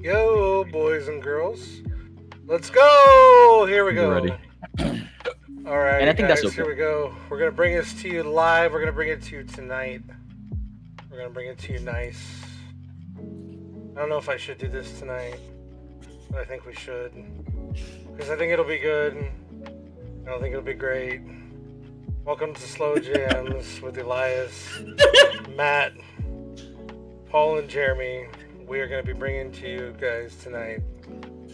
Yo, boys and girls. Let's go! Here we You're ready. go. And Alrighty, I think that's guys, okay. here we go. We're gonna bring this to you live. We're gonna bring it to you tonight. We're gonna bring it to you nice. I don't know if I should do this tonight, but I think we should. Because I think it'll be good. I don't think it'll be great. Welcome to Slow Jams with Elias, Matt, Paul, and Jeremy. We are going to be bringing to you guys tonight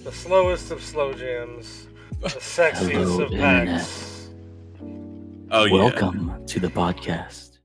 the slowest of slow jams, the sexiest Hello, of Internet. packs. Oh yeah. Welcome to the podcast.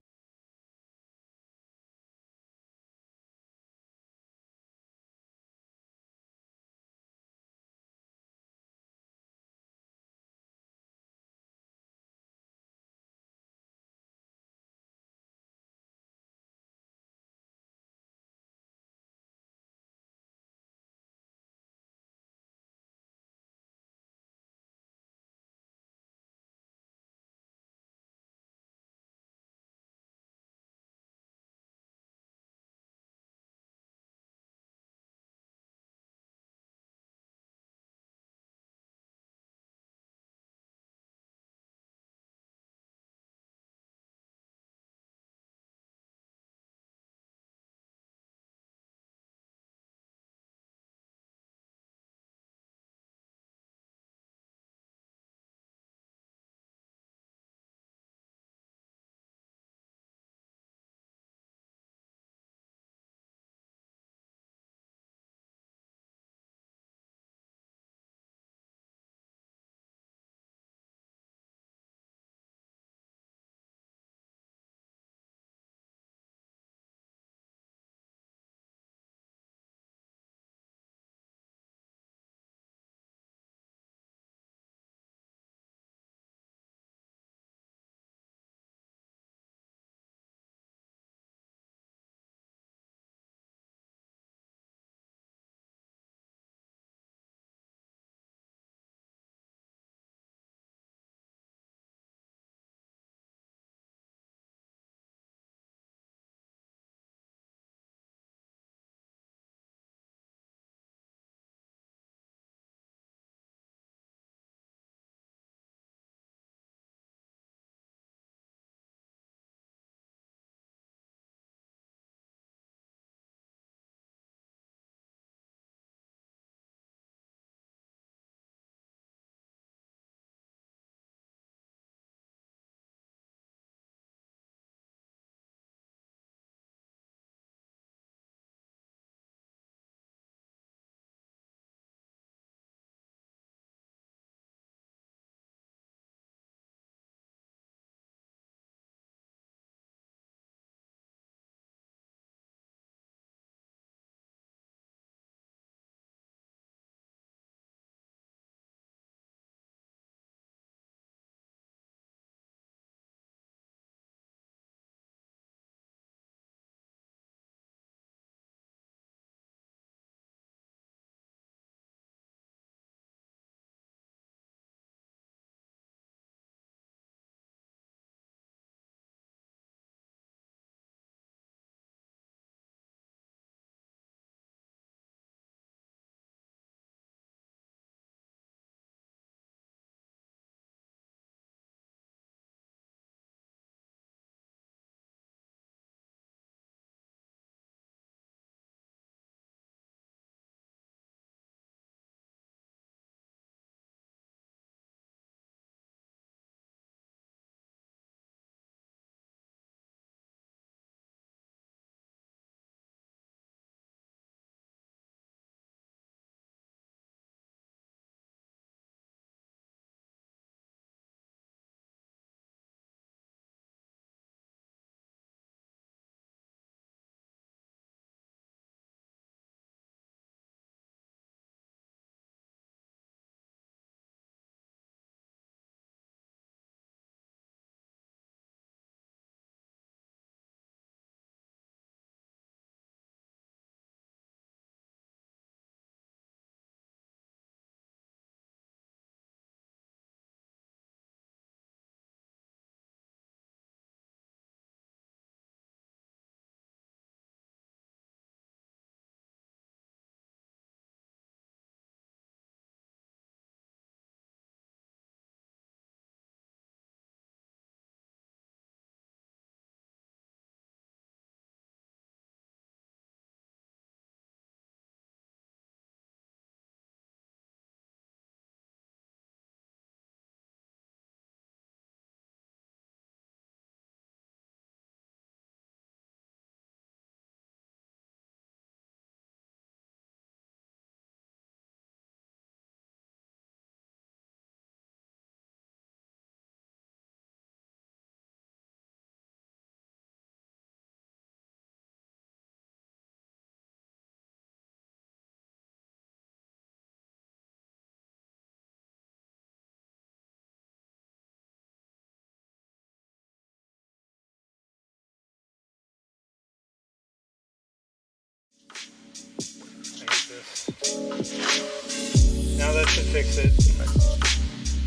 Now that should fix it.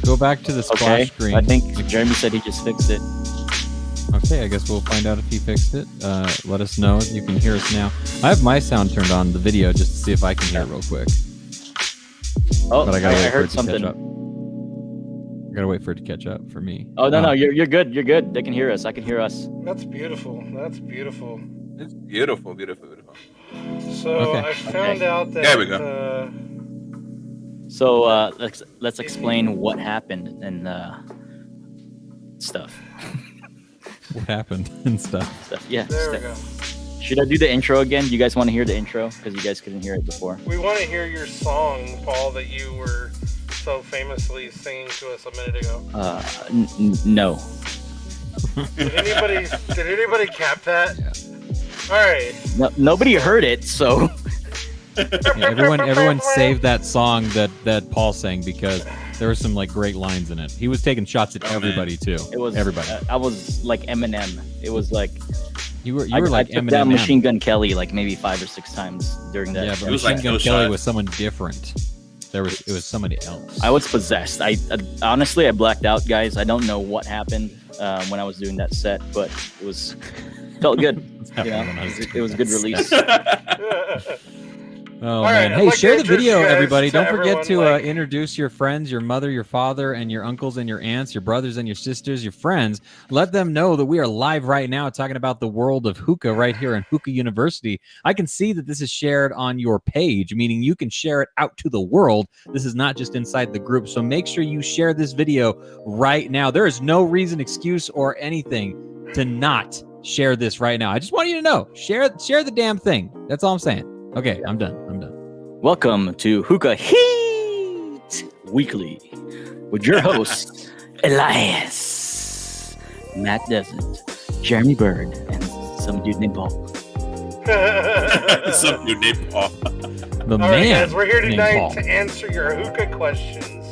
Go back to the splash screen. I think Jeremy said he just fixed it. Okay, I guess we'll find out if he fixed it. Let us know. You can hear us now. I have my sound turned on the video just to see if I can hear it real quick. Oh, But I gotta wait for heard it to something. catch up. I gotta wait for it to catch up for me. Oh no, you're good. You're good. They can hear us. I can hear us. That's beautiful. That's beautiful. It's beautiful. So Okay. I found out that. There we go. So let's explain what happened and stuff. What happened and stuff. Yeah. There we stuff. go. Should I do the intro again? Do you guys want to hear the intro? Because you guys couldn't hear it before. We want to hear your song, Paul, that you were so famously singing to us a minute ago. No. Did anybody cap that? Yeah. All right. No, nobody heard it, so. Yeah, everyone saved that song that Paul sang because there were some like great lines in it. He was taking shots at everybody too. It was everybody. I was like Eminem. It was like You were I like took Eminem. down Machine Gun Kelly like maybe 5 or 6 times during that. Yeah, but It was Machine like Gun no Kelly shot. was someone different. It was somebody else. I was possessed. I honestly I blacked out, guys. I don't know what happened when I was doing that set, but it was felt good. You know, it was a good release. Oh right, man! I'd Hey, like to share the introduce video, you guys everybody! to Don't forget to everyone, introduce your friends, your mother, your father, and your uncles and your aunts, your brothers and your sisters, your friends. Let them know that we are live right now, talking about the world of hookah right here in Hookah University. I can see that this is shared on your page, meaning you can share it out to the world. This is not just inside the group, so make sure you share this video right now. There is no reason, excuse, or anything to not share this right now. I just want you to know, share the damn thing. That's all I'm saying. Okay, I'm done. Welcome to Hookah Heat Weekly with your hosts Elias, Matt Desert, Jeremy Bird, and some dude named Paul. Some dude named Paul. The All man. right, guys, we're here named tonight Paul. to answer your hookah questions.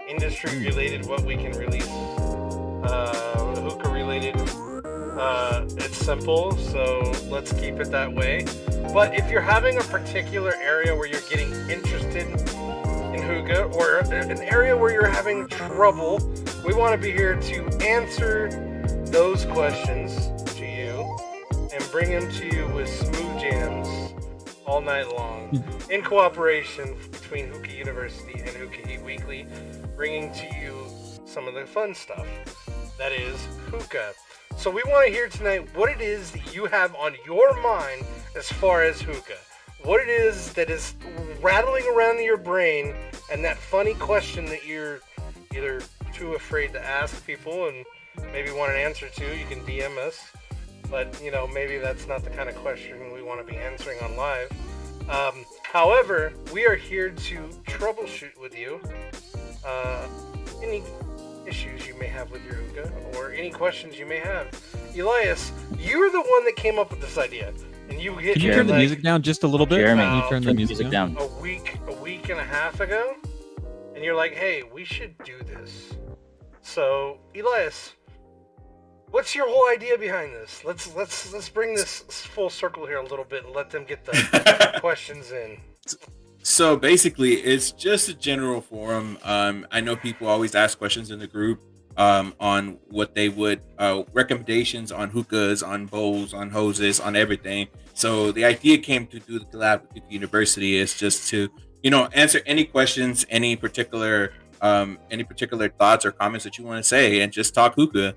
Industry related, what we can release. Hookah related. It's simple, so let's keep it that way. But if you're having a particular area where you're getting interested in hookah, or an area where you're having trouble, we want to be here to answer those questions to you and bring them to you with smooth jams all night long, in cooperation between Hookah University and Hookah Heat Weekly, bringing to you some of the fun stuff. That is hookah. So we want to hear tonight what it is that you have on your mind as far as hookah. What it is that is rattling around in your brain, and that funny question that you're either too afraid to ask people and maybe want an answer to. You can DM us, but maybe that's not the kind of question we want to be answering on live. However, we are here to troubleshoot with you any issues you may have with your hookah, or any questions you may have. Elias, you're the one that came up with this idea, and you hit. Can you turn the music down just a little bit? Jeremy, Can you turn the music down? a week and a half ago, and you're like, "Hey, we should do this." So, Elias, what's your whole idea behind this? Let's bring this full circle here a little bit and let them get the questions in. So basically, it's just a general forum. I know people always ask questions in the group on what they would recommendations on hookahs, on bowls, on hoses, on everything. So the idea came to do the collab with the university is just to answer any questions, any particular thoughts or comments that you want to say, and just talk hookah.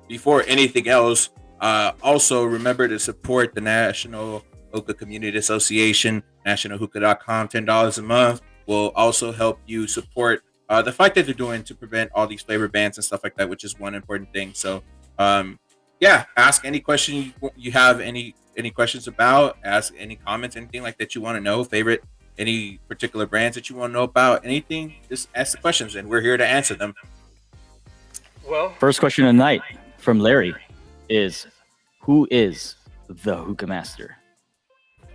Before anything else, also remember to support the National Hookah Community Association, nationalhookah.com. $10 a month will also help you support the fight that they're doing to prevent all these flavor bans and stuff like that, which is one important thing. So ask any question you have, any questions about, ask any comments, anything like that you want to know, favorite any particular brands that you want to know about, anything, just ask the questions and we're here to answer them. Well, First question of the night from Larry is, who is the Hookah Master? I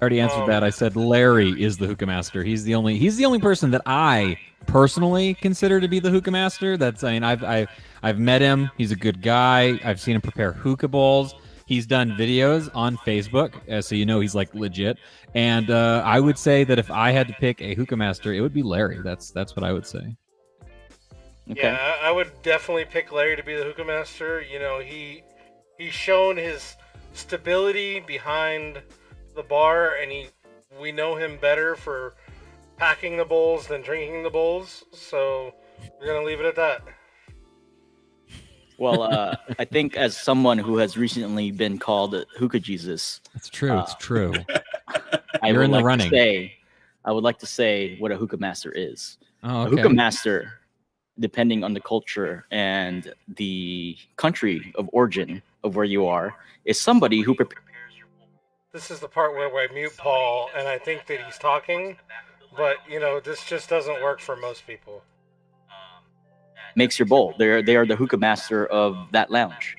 already answered that. I said Larry is the Hookah Master. He's the only person that I personally consider to be the Hookah Master. I've met him. He's a good guy. I've seen him prepare hookah bowls. He's done videos on Facebook, so you know he's like legit. And I would say that if I had to pick a hookah master, it would be Larry. That's what I would say. Okay. Yeah, I would definitely pick Larry to be the hookah master. You know, he's shown his stability behind the bar, and we know him better for packing the bowls than drinking the bowls. So we're gonna leave it at that. Well, I think as someone who has recently been called Hookah Jesus, It's true. It's true. I You're would in the like running. to say, I would like to say what a hookah master is. Oh, A okay. hookah master, depending on the culture and the country of origin of where you are, is somebody who prepares your bowl. This is the part where I mute Paul, and I think that he's talking, but you know, this just doesn't work for most people. Makes your bowl. They are the hookah master of that lounge.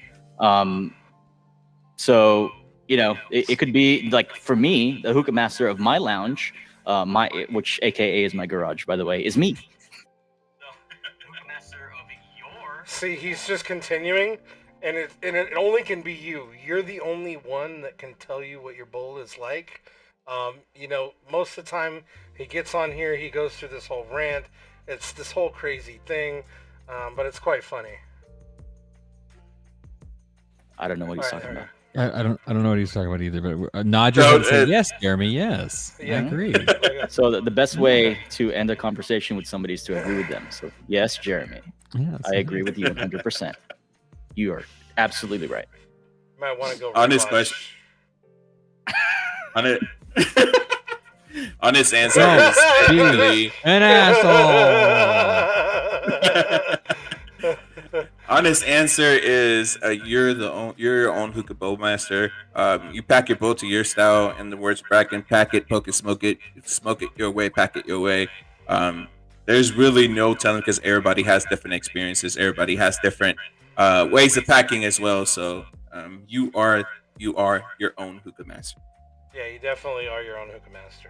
So you know, it could be like for me, the hookah master of my lounge, which AKA is my garage, by the way, is me. See, he's just continuing, and it only can be you. You're the only one that can tell you what your bowl is like. You know, most of the time he gets on here, he goes through this whole rant. It's this whole crazy thing, but it's quite funny. I don't know what he's All right, talking all about. I don't know what he's talking about either. But nod your No, head and say it- yes, Jeremy. Yes, Yeah. I agree. right. So the best way to end a conversation with somebody is to agree with them. So yes, Jeremy, Yes, I agree with you 100%. You are absolutely right. Might want to go. On this rewatch. question. On it. On this answer, Don't is technically, An asshole. honest answer is you're your own hookah bowl master. You pack your bowl to your style, and the words Bracken: pack it, poke it, smoke it your way, pack it your way. There's really no telling because everybody has different experiences. Everybody has different ways of packing as well. So you are your own hookah master. Yeah, you definitely are your own hookah master.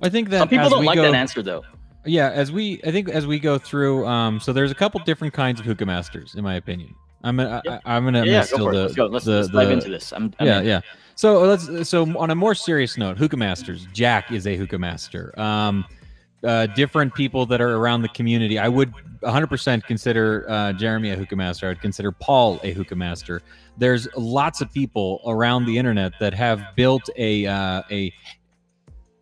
I think that Some people as don't we like go, that answer though. Yeah, as we go through, so there's a couple different kinds of hookah masters, in my opinion. I'm gonna Yeah, miss go for it. the Let's go. Let's the dive into this. I'm yeah, in. yeah. So on a more serious note, hookah masters. Jack is a hookah master. Different people that are around the community. I would 100% consider Jeremy a hookah master. I would consider Paul a hookah master. There's lots of people around the internet that have built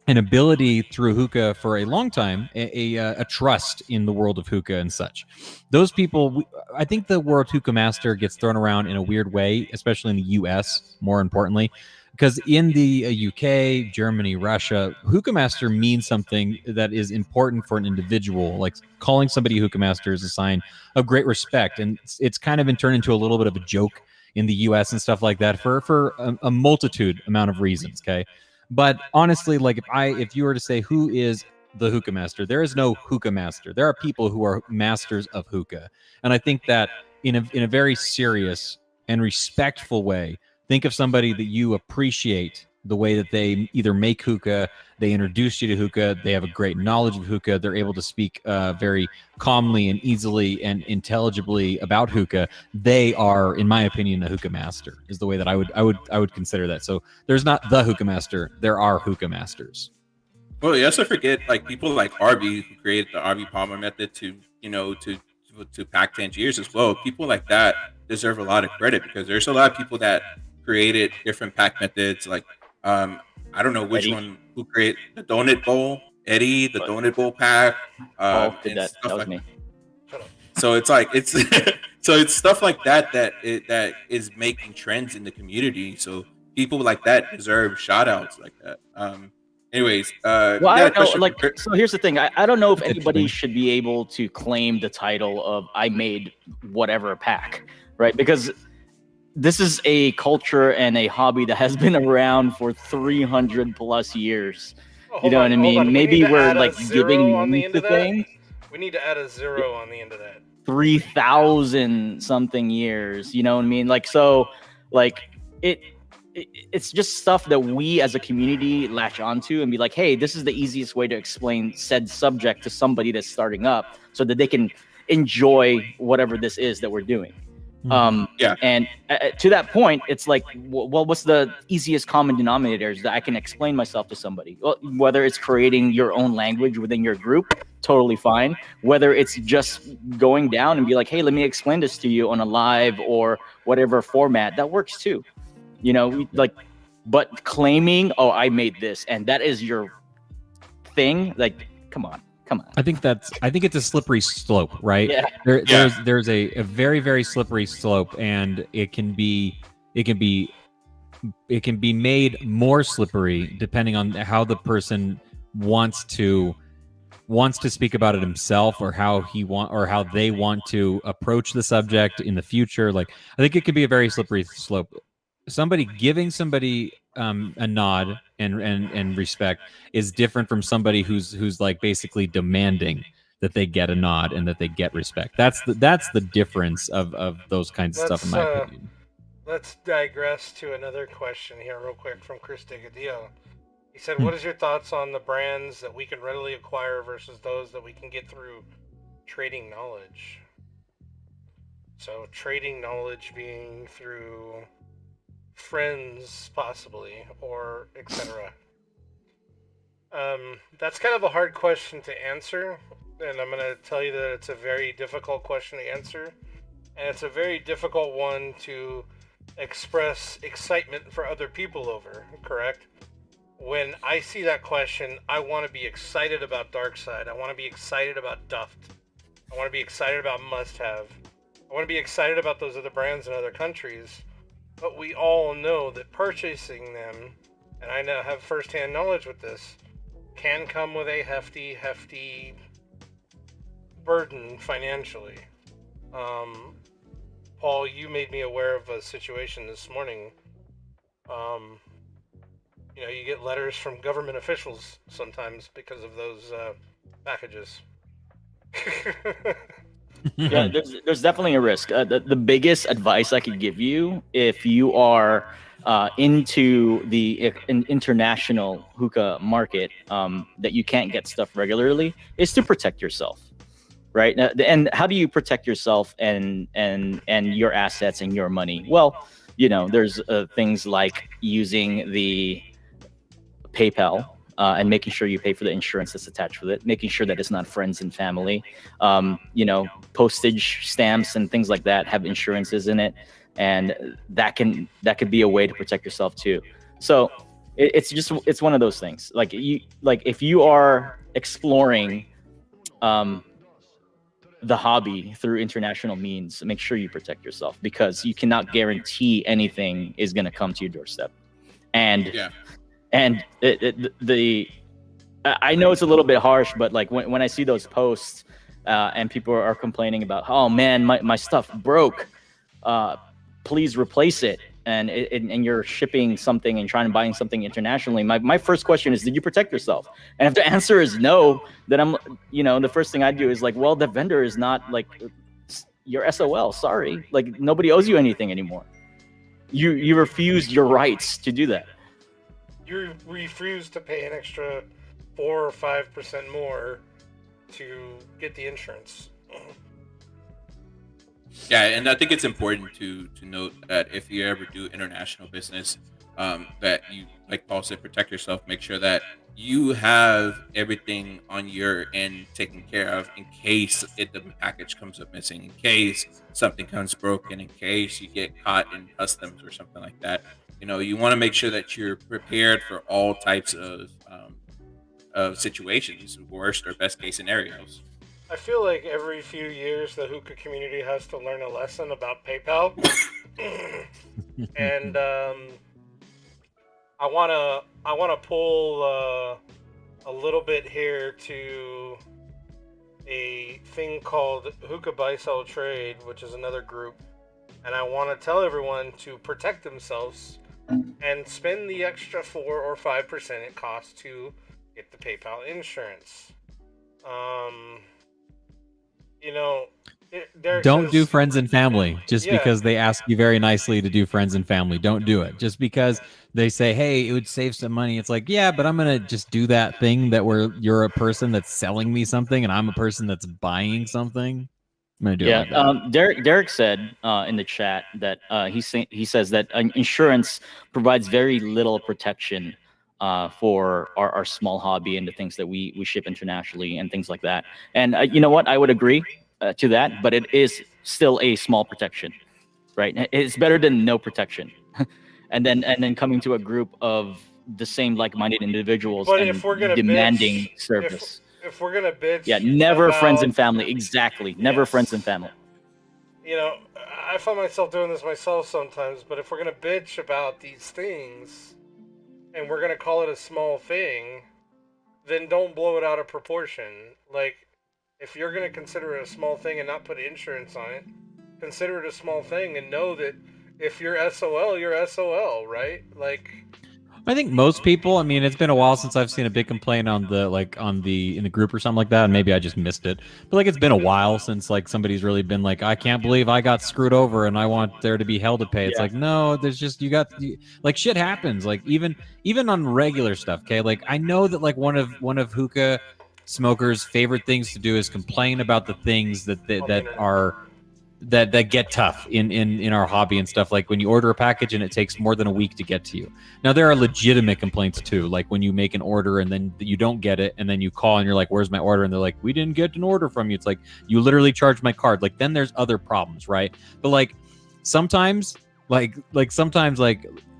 an ability through hookah for a long time, a trust in the world of hookah and such. Those people, I think the word hookah master gets thrown around in a weird way, especially in the US, more importantly, because in the UK, Germany, Russia, hookah master means something that is important for an individual. Like calling somebody a hookah master is a sign of great respect. And it's kind of been turned into a little bit of a joke in the US and stuff like that for a multitude amount of reasons, okay? But honestly, like if you were to say who is the hookah master, there is no hookah master. There are people who are masters of hookah, and I think that in a very serious and respectful way, think of somebody that you appreciate the way that they either make hookah, they introduce you to hookah, they have a great knowledge of hookah, they're able to speak very calmly and easily and intelligibly about hookah. They are, in my opinion, a hookah master. Is the way that I would consider that. So there's not the hookah master. There are hookah masters. Well, you also forget like people like Arby who created the Arby Palmer method to pack Tangiers as well. People like that deserve a lot of credit because there's a lot of people that created different pack methods. Like I don't know which Eddie. one who created the donut bowl. Eddie, the donut bowl pack. Paul did and that. stuff That was like me. So it's like it's so it's stuff like that that is making trends in the community. So people like that deserve shout outs like that. Anyways, Well, I got a don't know. question Like, for- so here's the thing. I don't know if Interesting. anybody should be able to claim the title of "I made whatever pack," right? Because this is a culture and a hobby that has been around for 300 plus years. Oh, You know what I hold on. mean? We Maybe need to we're add a like zero giving on the names end to of that. things. We need to add a 0 on the end of that. 3,000 something years. You know what I mean? Like, so, like it's just stuff that we as a community latch onto and be like, hey, this is the easiest way to explain said subject to somebody that's starting up so that they can enjoy whatever this is that we're doing. Yeah. And to that point, it's like, well, what's the easiest common denominators that I can explain myself to somebody? Well, whether it's creating your own language within your group, totally fine. Whether it's just going down and be like, hey, let me explain this to you on a live or whatever format, that works too. You know, like, but claiming, oh, I made this and that is your thing, like, come on. I think it's a slippery slope, right? Yeah. There's a very, very slippery slope, and it can be made more slippery depending on how the person wants to speak about it himself, or how they want to approach the subject in the future. Like, I think it could be a very slippery slope. Somebody giving somebody a nod and respect is different from somebody who's like basically demanding that they get a nod and that they get respect. That's the difference of those kinds of stuff, in my opinion. Let's digress to another question here real quick from Chris Digadillo. He said, what is your thoughts on the brands that we can readily acquire versus those that we can get through trading knowledge? So trading knowledge being through friends, possibly, or etc. That's kind of a hard question to answer, and I'm going to tell you that it's a very difficult question to answer, and it's a very difficult one to express excitement for other people over, correct? When I see that question, I want to be excited about Darkside. I want to be excited about Duft. I want to be excited about Must Have. I want to be excited about those other brands in other countries. But we all know that purchasing them, and I now have firsthand knowledge with this, can come with a hefty burden financially. Paul, you made me aware of a situation this morning. You get letters from government officials sometimes because of those packages. Yeah, there's definitely a risk. The biggest advice I could give you, if you are into the international hookah market, that you can't get stuff regularly, is to protect yourself, right? And how do you protect yourself and your assets and your money? Well, there's things like using the PayPal. And making sure you pay for the insurance that's attached with it, making sure that it's not friends and family. Postage stamps and things like that have insurances in it, and that could be a way to protect yourself too. So it's one of those things. Like if you are exploring the hobby through international means, make sure you protect yourself, because you cannot guarantee anything is going to come to your doorstep. And Yeah. And I know it's a little bit harsh, but like when I see those posts and people are complaining about, oh man, my stuff broke, please replace it, and you're shipping something and trying to buy something internationally, my first question is, did you protect yourself? And if the answer is no, then I'm, the first thing I do is like, well, the vendor is not like your SOL. Sorry, like nobody owes you anything anymore. You refused your rights to do that. You refuse to pay an extra 4 or 5% more to get the insurance. Yeah, and I think it's important to note that if you ever do international business, that you, like Paul said, protect yourself. Make sure that you have everything on your end taken care of in case the package comes up missing, in case something comes broken, in case you get caught in customs or something like that. You want to make sure that you're prepared for all types of situations, worst or best case scenarios. I feel like every few years the hookah community has to learn a lesson about PayPal. And I wanna pull a little bit here to a thing called Hookah Buy Sell Trade, which is another group, and I want to tell everyone to protect themselves and spend the extra 4 or 5% it costs to get the PayPal insurance. Don't do friends and family just because they ask you very nicely to do friends and family. Don't do it just because they say, hey, it would save some money. It's like, yeah, but I'm going to just do that thing you're a person that's selling me something and I'm a person that's buying something. I'm gonna do it like that. Derek said in the chat that he says that insurance provides very little protection for our small hobby and the things that we ship internationally and things like that. And you know what? I would agree to that, but it is still a small protection, right? It's better than no protection. and then coming to a group of the same like-minded individuals But and if we're gonna demanding bitch, service. if we're gonna bitch, Yeah, never friends about- and family. Exactly. Never Yes. friends and family. You know, I find myself doing this myself sometimes. But if we're gonna bitch about these things, and we're gonna call it a small thing, then don't blow it out of proportion. Like, if you're gonna consider it a small thing and not put insurance on it, consider it a small thing and know that if you're SOL, you're SOL, right? Like, I think most people. I mean, it's been a while since I've seen a big complaint on the in the group or something like that, and maybe I just missed it. But like, it's been a while since like somebody's really been like, I can't believe I got screwed over, and I want there to be hell to pay. It's Yeah. like, no, there's just like shit happens. Like even on regular stuff. Okay, like I know that like one of hookah smokers' favorite things to do is complain about the things that get tough in our hobby and stuff. Like when you order a package and it takes more than a week to get to you. Now there are legitimate complaints too, like when you make an order and then you don't get it, and then you call and you're like, where's my order? And they're like, we didn't get an order from you. It's like, you literally charged my card. Like then there's other problems, right? But like sometimes sometimes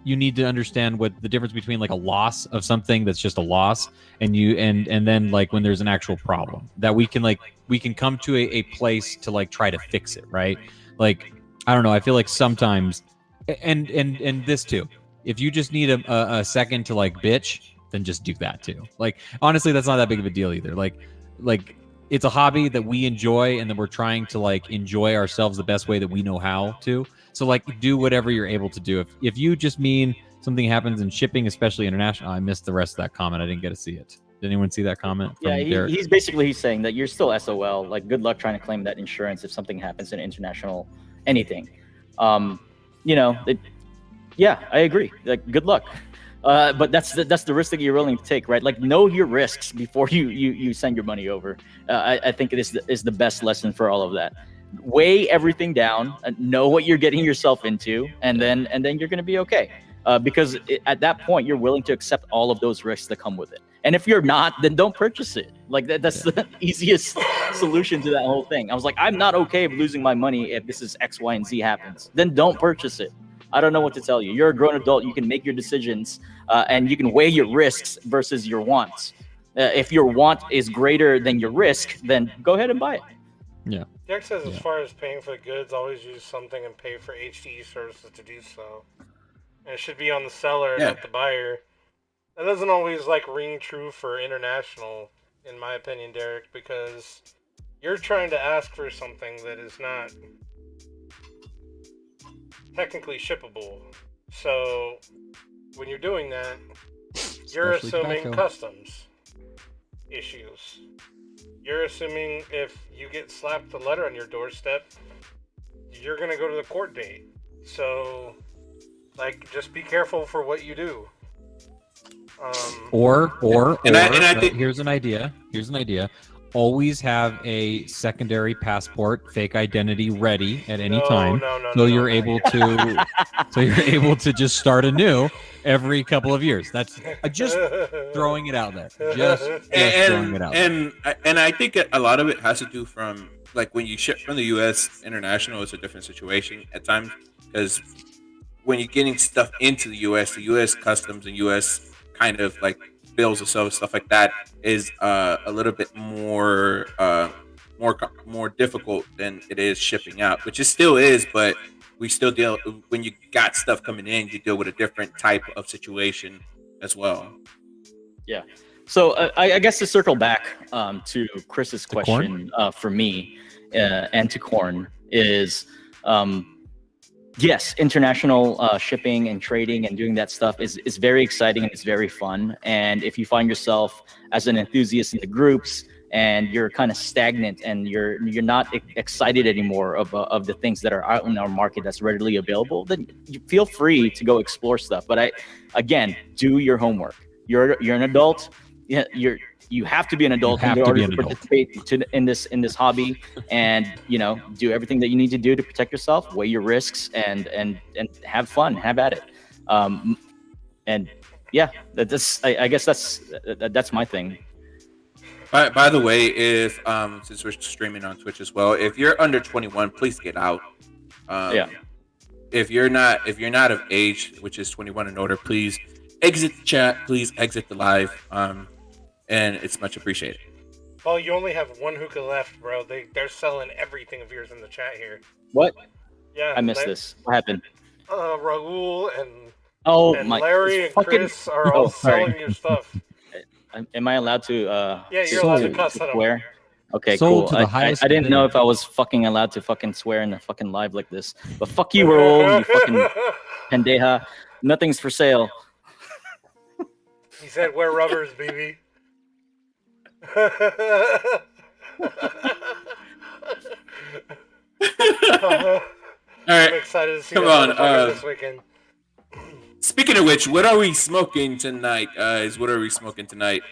you need to understand what the difference between like a loss of something that's just a loss and then like when there's an actual problem that we can come to a place to like try to fix it, right? Like I don't know, I feel like sometimes and this too, if you just need a second to like bitch, then just do that too. Like honestly, that's not that big of a deal either. Like it's a hobby that we enjoy, and then we're trying to like enjoy ourselves the best way that we know how to. So like do whatever you're able to do. If you just mean something happens in shipping, especially international. I missed the rest of that comment. I didn't get to see it. Did anyone see that comment? Yeah, he's saying that you're still SOL. Like, good luck trying to claim that insurance if something happens in international anything. Yeah, I agree. Like, good luck. But that's the risk that you're willing to take, right? Like, know your risks before you send your money over. I think it is the best lesson for all of that. Weigh everything down, know what you're getting yourself into, and then you're going to be okay. Because at that point, you're willing to accept all of those risks that come with it. And if you're not, then don't purchase it. Like that's the easiest solution to that whole thing. I was like, I'm not okay with losing my money if this is X, Y, and Z happens. Then don't purchase it. I don't know what to tell you. You're a grown adult. You can make your decisions, and you can weigh your risks versus your wants. If your want is greater than your risk, then go ahead and buy it. Yeah. Derek says, as far as paying for the goods, always use something and pay for HTE services to do so. And it should be on the seller, not the buyer. That doesn't always like ring true for international, in my opinion, Derek, because you're trying to ask for something that is not technically shippable. So when you're doing that, you're assuming customs issues. You're assuming if you get slapped a letter on your doorstep, you're gonna go to the court date. So, like, just be careful for what you do. Or I think here's an idea. Always have a secondary passport, fake identity ready at any time. So you're able to just start anew every couple of years. That's just throwing it out there. Just throwing it out there. And I think a lot of it has to do from like when you ship from the U.S. international, it's a different situation at times because when you're getting stuff into the U.S. customs and U.S. kind of like bills of sale, stuff like that is a little bit more difficult than it is shipping out, which it still is, but we still deal when you got stuff coming in, you deal with a different type of situation as well. Yeah. So I guess to circle back to Chris's question for me and to Corn is yes, international shipping and trading and doing that stuff is very exciting and it's very fun. And if you find yourself as an enthusiast in the groups and you're kind of stagnant and you're not excited anymore of the things that are out in our market that's readily available, then you feel free to go explore stuff. But again, do your homework. You're an adult. yeah, you have to be an adult in order to participate in this hobby, and do everything that you need to do to protect yourself, weigh your risks, and have fun, have at it. And yeah, I guess that's my thing. By the way, if since we're streaming on Twitch as well, if you're under 21, please get out. Yeah. If you're not of age, which is 21 and older, please exit the chat. Please exit the live. And it's much appreciated. Well, you only have one hookah left, bro. They're selling everything of yours in the chat here. What? Yeah. I missed this. What happened? Raul and my Larry and Chris are all selling your stuff. Am I allowed to? Yeah, you're allowed to cuss at swear. Okay, sold cool. To the highest I didn't know if I was fucking allowed to fucking swear in the fucking live like this. But fuck you, Raul, you fucking pendeja. Nothing's for sale. He said, "Wear rubbers, baby." All right, I'm excited to see come on. this weekend. Speaking of which, what are we smoking tonight, guys? What are we smoking tonight?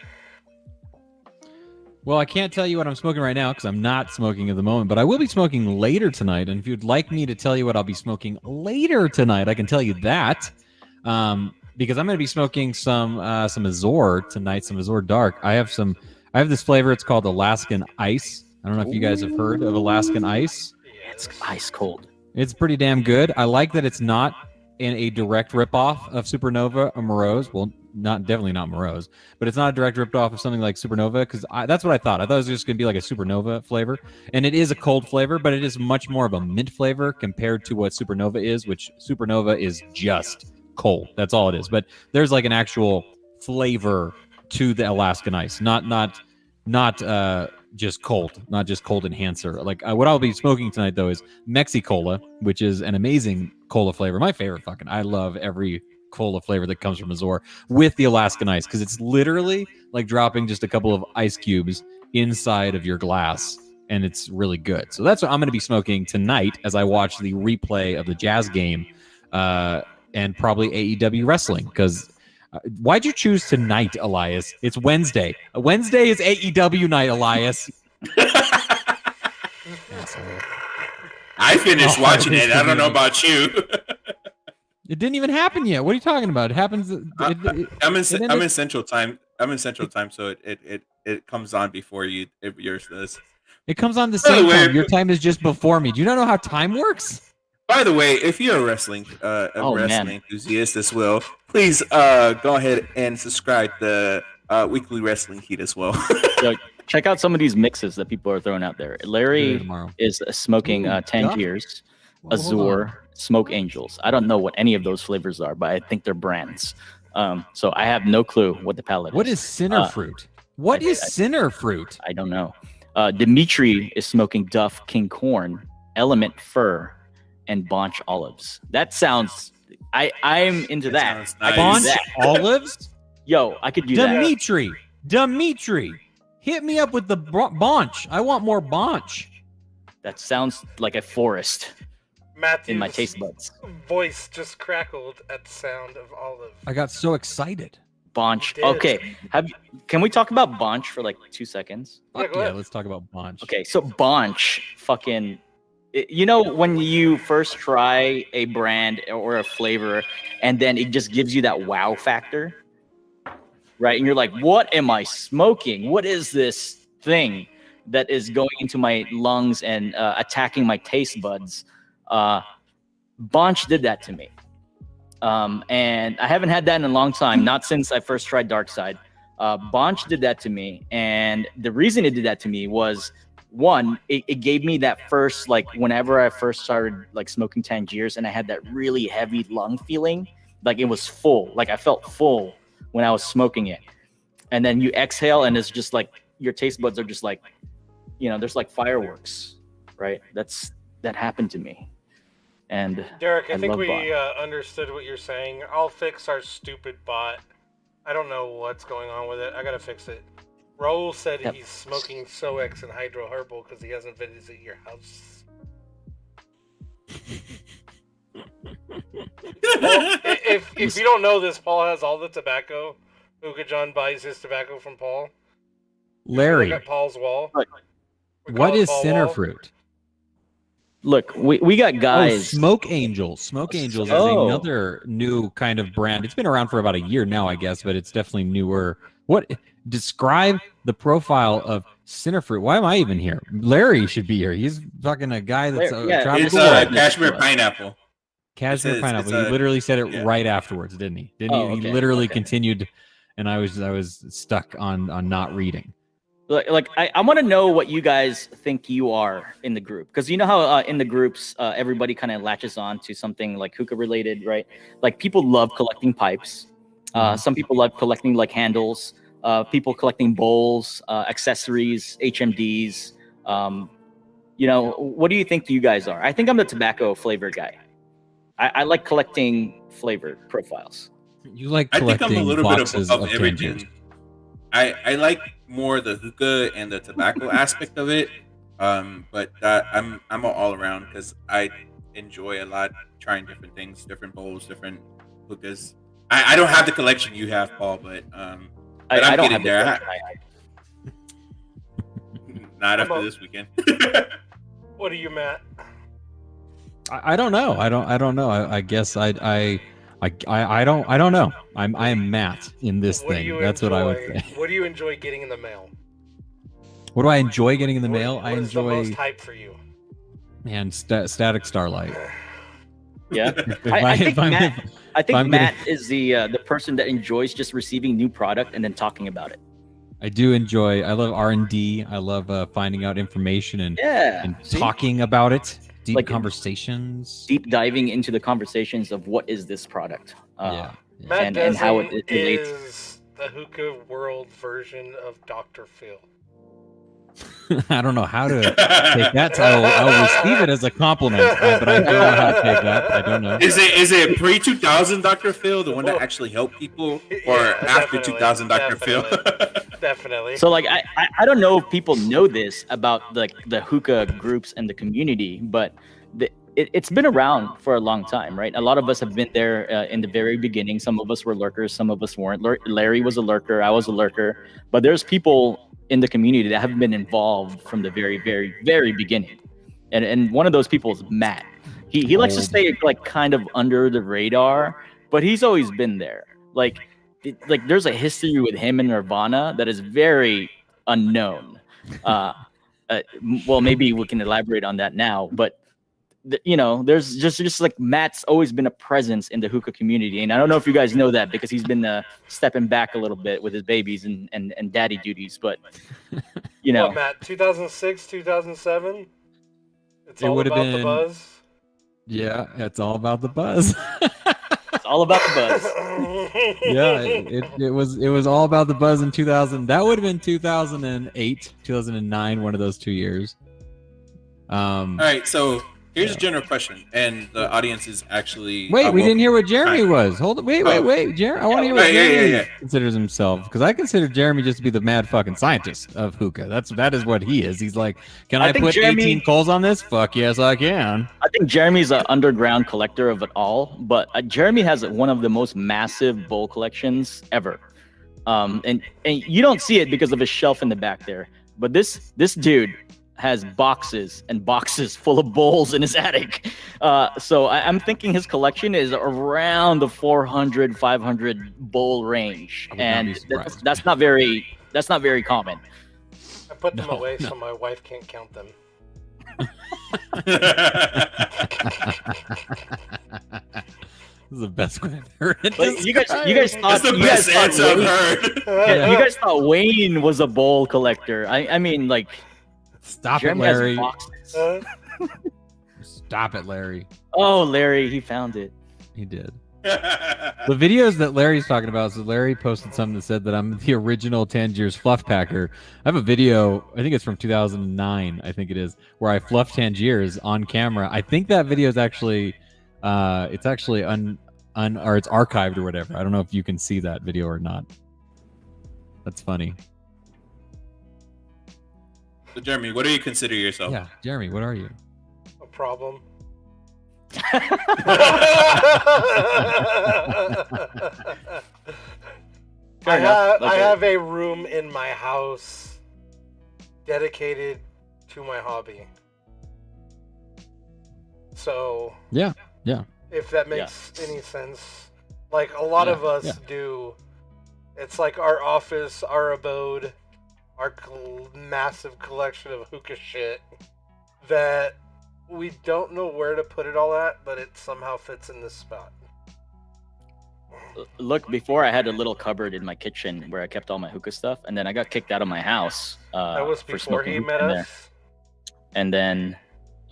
Well, I can't tell you what I'm smoking right now because I'm not smoking at the moment, but I will be smoking later tonight. And if you'd like me to tell you what I'll be smoking later tonight, I can tell you that. Because I'm going to be smoking some Azure tonight, some Azure Dark. I have this flavor. It's called Alaskan Ice. I don't know if you guys have heard of Alaskan Ice. It's ice cold. It's pretty damn good. I like that it's not in a direct ripoff of Supernova or Morose. Well, definitely not Morose, but it's not a direct ripoff of something like Supernova, because that's what I thought. I thought it was just going to be like a Supernova flavor, and it is a cold flavor, but it is much more of a mint flavor compared to what Supernova is, which Supernova is just cold. That's all it is. But there's like an actual flavor to the Alaskan Ice, not just cold, not just cold enhancer. Like what I'll be smoking tonight though is Mexicola, which is an amazing cola flavor. My favorite fucking. I love every cola flavor that comes from Azure with the Alaskan Ice, because it's literally like dropping just a couple of ice cubes inside of your glass, and it's really good. So that's what I'm going to be smoking tonight as I watch the replay of the Jazz game and probably AEW wrestling. Because why'd you choose tonight, Elias? It's Wednesday. Wednesday is AEW night, Elias. I finished watching it. I don't know about you. It didn't even happen yet. What are you talking about? It happens. I'm in Central Time. I'm in Central Time, so it comes on before yours does. It comes on the same time. Your time is just before me. Do you not know how time works? By the way, if you're a wrestling enthusiast as well, please go ahead and subscribe to Weekly Wrestling Heat as well. So check out some of these mixes that people are throwing out there. Larry is smoking Tangiers, Azure, Smoke Angels. I don't know what any of those flavors are, but I think they're brands. So I have no clue what the palette is. What is Sinner Fruit? What is Sinner Fruit? I don't know. Dimitri is smoking Duff, King Corn, Element Fur, and Bonch Olives. That sounds... I'm into that. Nice. Bonch Olives? Yo, I could do Dimitri, hit me up with the Bonch. I want more Bonch. That sounds like a forest. Matthew's in my taste buds. Voice just crackled at the sound of olive. I got so excited. Bonch. Okay. Can we talk about Bonch for like 2 seconds? Yeah, let's talk about Bonch. Okay, so Bonch fucking... You know when you first try a brand or a flavor and then it just gives you that wow factor? Right? And you're like, what am I smoking? What is this thing that is going into my lungs and attacking my taste buds? Bonch did that to me. And I haven't had that in a long time, not since I first tried Dark Side. Bonch did that to me. And the reason it did that to me was, one, it gave me that first, like whenever I first started like smoking Tangiers and I had that really heavy lung feeling, like it was full, like I felt full when I was smoking it. And then you exhale and it's just like your taste buds are just like, there's like fireworks, right? That happened to me. And Derek, I think we understood what you're saying. I'll fix our stupid bot. I don't know what's going on with it. I gotta fix it. Raul said he's smoking SoX and Hydro Herbal because he hasn't visited your house. Well, if you don't know this, Paul has all the tobacco Hookah John buys his tobacco from Paul. Larry, Look at Paul's wall. Look. We call what it is Paul center wall. fruit? Look, we got Oh, guys. Smoke Angels. Smoke Angels is Oh. another new kind of brand. It's been around for about a year now, I guess, but it's definitely newer. What describe the profile of center fruit? Why am I even here? Larry should be here. He's fucking a guy that's Larry, yeah, traveled It's the world. cashmere pineapple. Cashmere it's pineapple. He a- literally said it yeah. right afterwards, didn't he? Didn't Oh, he? okay, He literally okay. continued, and I was stuck on not reading. Like I want to know what you guys think you are in the group, because you know how in the groups everybody kind of latches on to something like hookah related, right? Like people love collecting pipes. Some people love collecting like handles. People collecting bowls, accessories, HMDs. You know, what do you think you guys are? I think I'm the tobacco flavor guy. I like collecting flavor profiles. You like I think collecting I'm a little bit boxes of of everything. Tangiers. I like more the hookah and the tobacco aspect of it. But I'm an all around because I enjoy a lot trying different things, different bowls, different hookahs. I don't have the collection you have, Paul, but I'm I don't getting have the there. collection. Not I'm after a- this weekend. What are you, Matt? I don't know. I don't know. I guess I don't know. I am Matt in this What do thing. you That's enjoy? what I would say. What do you enjoy getting in the mail? What do I enjoy getting in the What- mail? what I is the most enjoy hype for you? Static Starlight. Yeah, If I think I'm- Matt. I I'm think gonna- Matt is the person that enjoys just receiving new product and then talking about it. I do enjoy. I love R&D. I love finding out information and Yeah, see? talking about it. Deep Like- conversations. Deep diving into the conversations of what is this product. Yeah. Matt and how Dessen it relates. is the hookah world version of Dr. Phil. I don't know how to take that. I'll receive it as a compliment, but I don't know how to take that. I don't know. Is it pre 2000 Dr. Phil, the one that actually helped people, or Yeah, after definitely, 2000 Dr. Phil? Definitely. So like I don't know if people know this about like the hookah groups and the community, but it's been around for a long time, right? A lot of us have been there in the very beginning. Some of us were lurkers, some of us weren't. Larry was a lurker, I was a lurker, but there's people in the community that have been involved from the very, very, very beginning. And one of those people is Matt. He likes to stay like kind of under the radar, but he's always been there. Like there's a history with him and Nirvana that is very unknown. Well, maybe we can elaborate on that now, but you know, there's just like Matt's always been a presence in the hookah community, and I don't know if you guys know that because he's been stepping back a little bit with his babies and daddy duties, but you know, What, Matt? 2006, 2007? It's It all would've about the been- buzz. Yeah, it's all about the buzz. it's all about the buzz. Yeah, it was all about the buzz in 2000. That would have been 2008, 2009, one of those 2 years. All right, so here's a general question, and the audience is actually Wait, we didn't hear what Jeremy Right. was. Hold on, wait, Jeremy. I want to hear what Right, yeah, Jeremy yeah. considers himself, because I consider Jeremy just to be the mad fucking scientist of hookah. That is what he is. He's like, can I I think put Jeremy- 18 coals on this? Fuck yes, I can. I think Jeremy's an underground collector of it all, but Jeremy has one of the most massive bowl collections ever. And you don't see it because of his shelf in the back there, but this dude has boxes and boxes full of bowls in his attic. So I'm thinking his collection is around the 400, 500 bowl range, I would not and be surprised. that's not very common. I put them No, away no. so my wife can't count them. This is the best way I've heard it. Like, you guys That's thought the you guys best thought answer I've Wayne, heard. yeah, you guys thought Wayne was a bowl collector. I mean, like Stop it, Jeremy has Larry. boxes. Stop it, Larry. Oh, Larry, he found it. He did. The videos that Larry's talking about, so Larry posted something that said that I'm the original Tangiers fluff packer. I have a video, I think it's from 2009, I think it is, where I fluff Tangiers on camera. I think that video is actually, it's actually or it's archived or whatever. I don't know if you can see that video or not. That's funny. So, Jeremy, what do you consider yourself? Yeah, Jeremy, what are you? A problem. Fair enough. I have a room in my house dedicated to my hobby. So Yeah. if that makes any sense, like a lot of us do. It's like our office, our abode, our massive collection of hookah shit that we don't know where to put it all at, but it somehow fits in this spot. Look, before I had a little cupboard in my kitchen where I kept all my hookah stuff, and then I got kicked out of my house That was for before smoking he hookah met in there. us. And then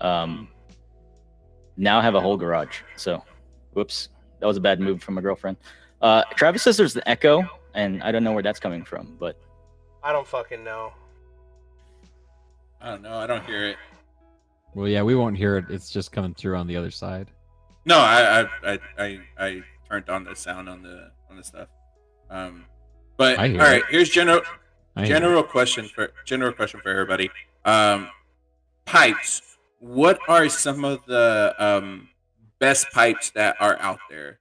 now I have a whole garage. So, whoops, that was a bad move from my girlfriend. Travis says there's an echo, and I don't know where that's coming from, but I don't fucking know. I don't know. I don't hear it. Well, yeah, we won't hear it. It's just coming through on the other side. No, I turned on the sound on the stuff. But I all hear right, it. here's I hear general question for everybody. Pipes. What are some of the best pipes that are out there?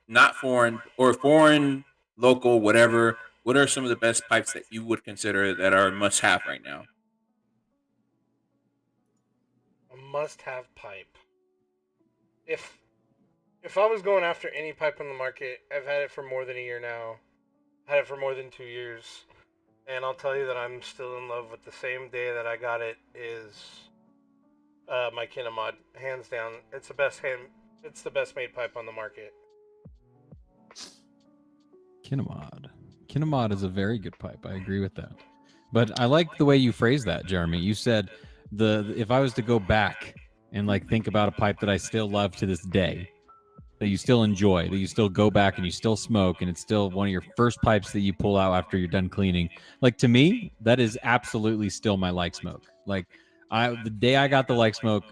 Not foreign or foreign, local, whatever. What are some of the best pipes that you would consider that are must have right now? A must-have pipe. If I was going after any pipe on the market, I've had it for more than a year now. Had it for more than 2 years. And I'll tell you that I'm still in love with the same day that I got it is my Kinemod, hands down. It's the best made pipe on the market. Kinemod is a very good pipe. I agree with that. But I like the way you phrased that, Jeremy. You said if I was to go back and like think about a pipe that I still love to this day, that you still enjoy, that you still go back and you still smoke, and it's still one of your first pipes that you pull out after you're done cleaning. Like, to me, that is absolutely still my like smoke. Like, the day I got the like smoke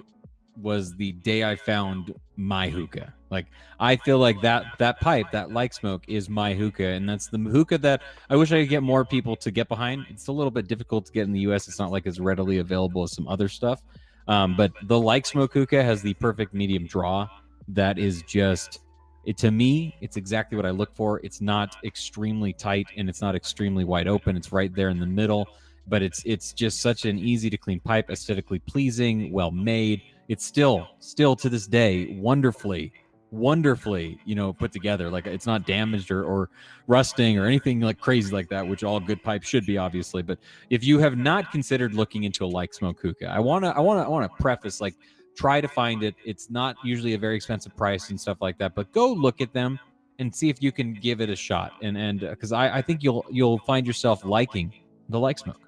was the day I found my hookah. Like, I feel like that pipe, that like smoke, is my hookah, and that's the hookah that I wish I could get more people to get behind. It's a little bit difficult to get in the U.S. It's not like as readily available as some other stuff. But the like smoke hookah has the perfect medium draw. That is just, to me, it's exactly what I look for. It's not extremely tight and it's not extremely wide open. It's right there in the middle, but it's just such an easy to clean pipe, aesthetically pleasing, well made. It's still to this day wonderfully, put together. Like, it's not damaged or rusting or anything like crazy like that, which all good pipes should be, obviously. But if you have not considered looking into a like smoke hookah, I want to preface, like, try to find it. It's not usually a very expensive price and stuff like that, but go look at them and see if you can give it a shot. And because I think you'll find yourself liking the like smoke.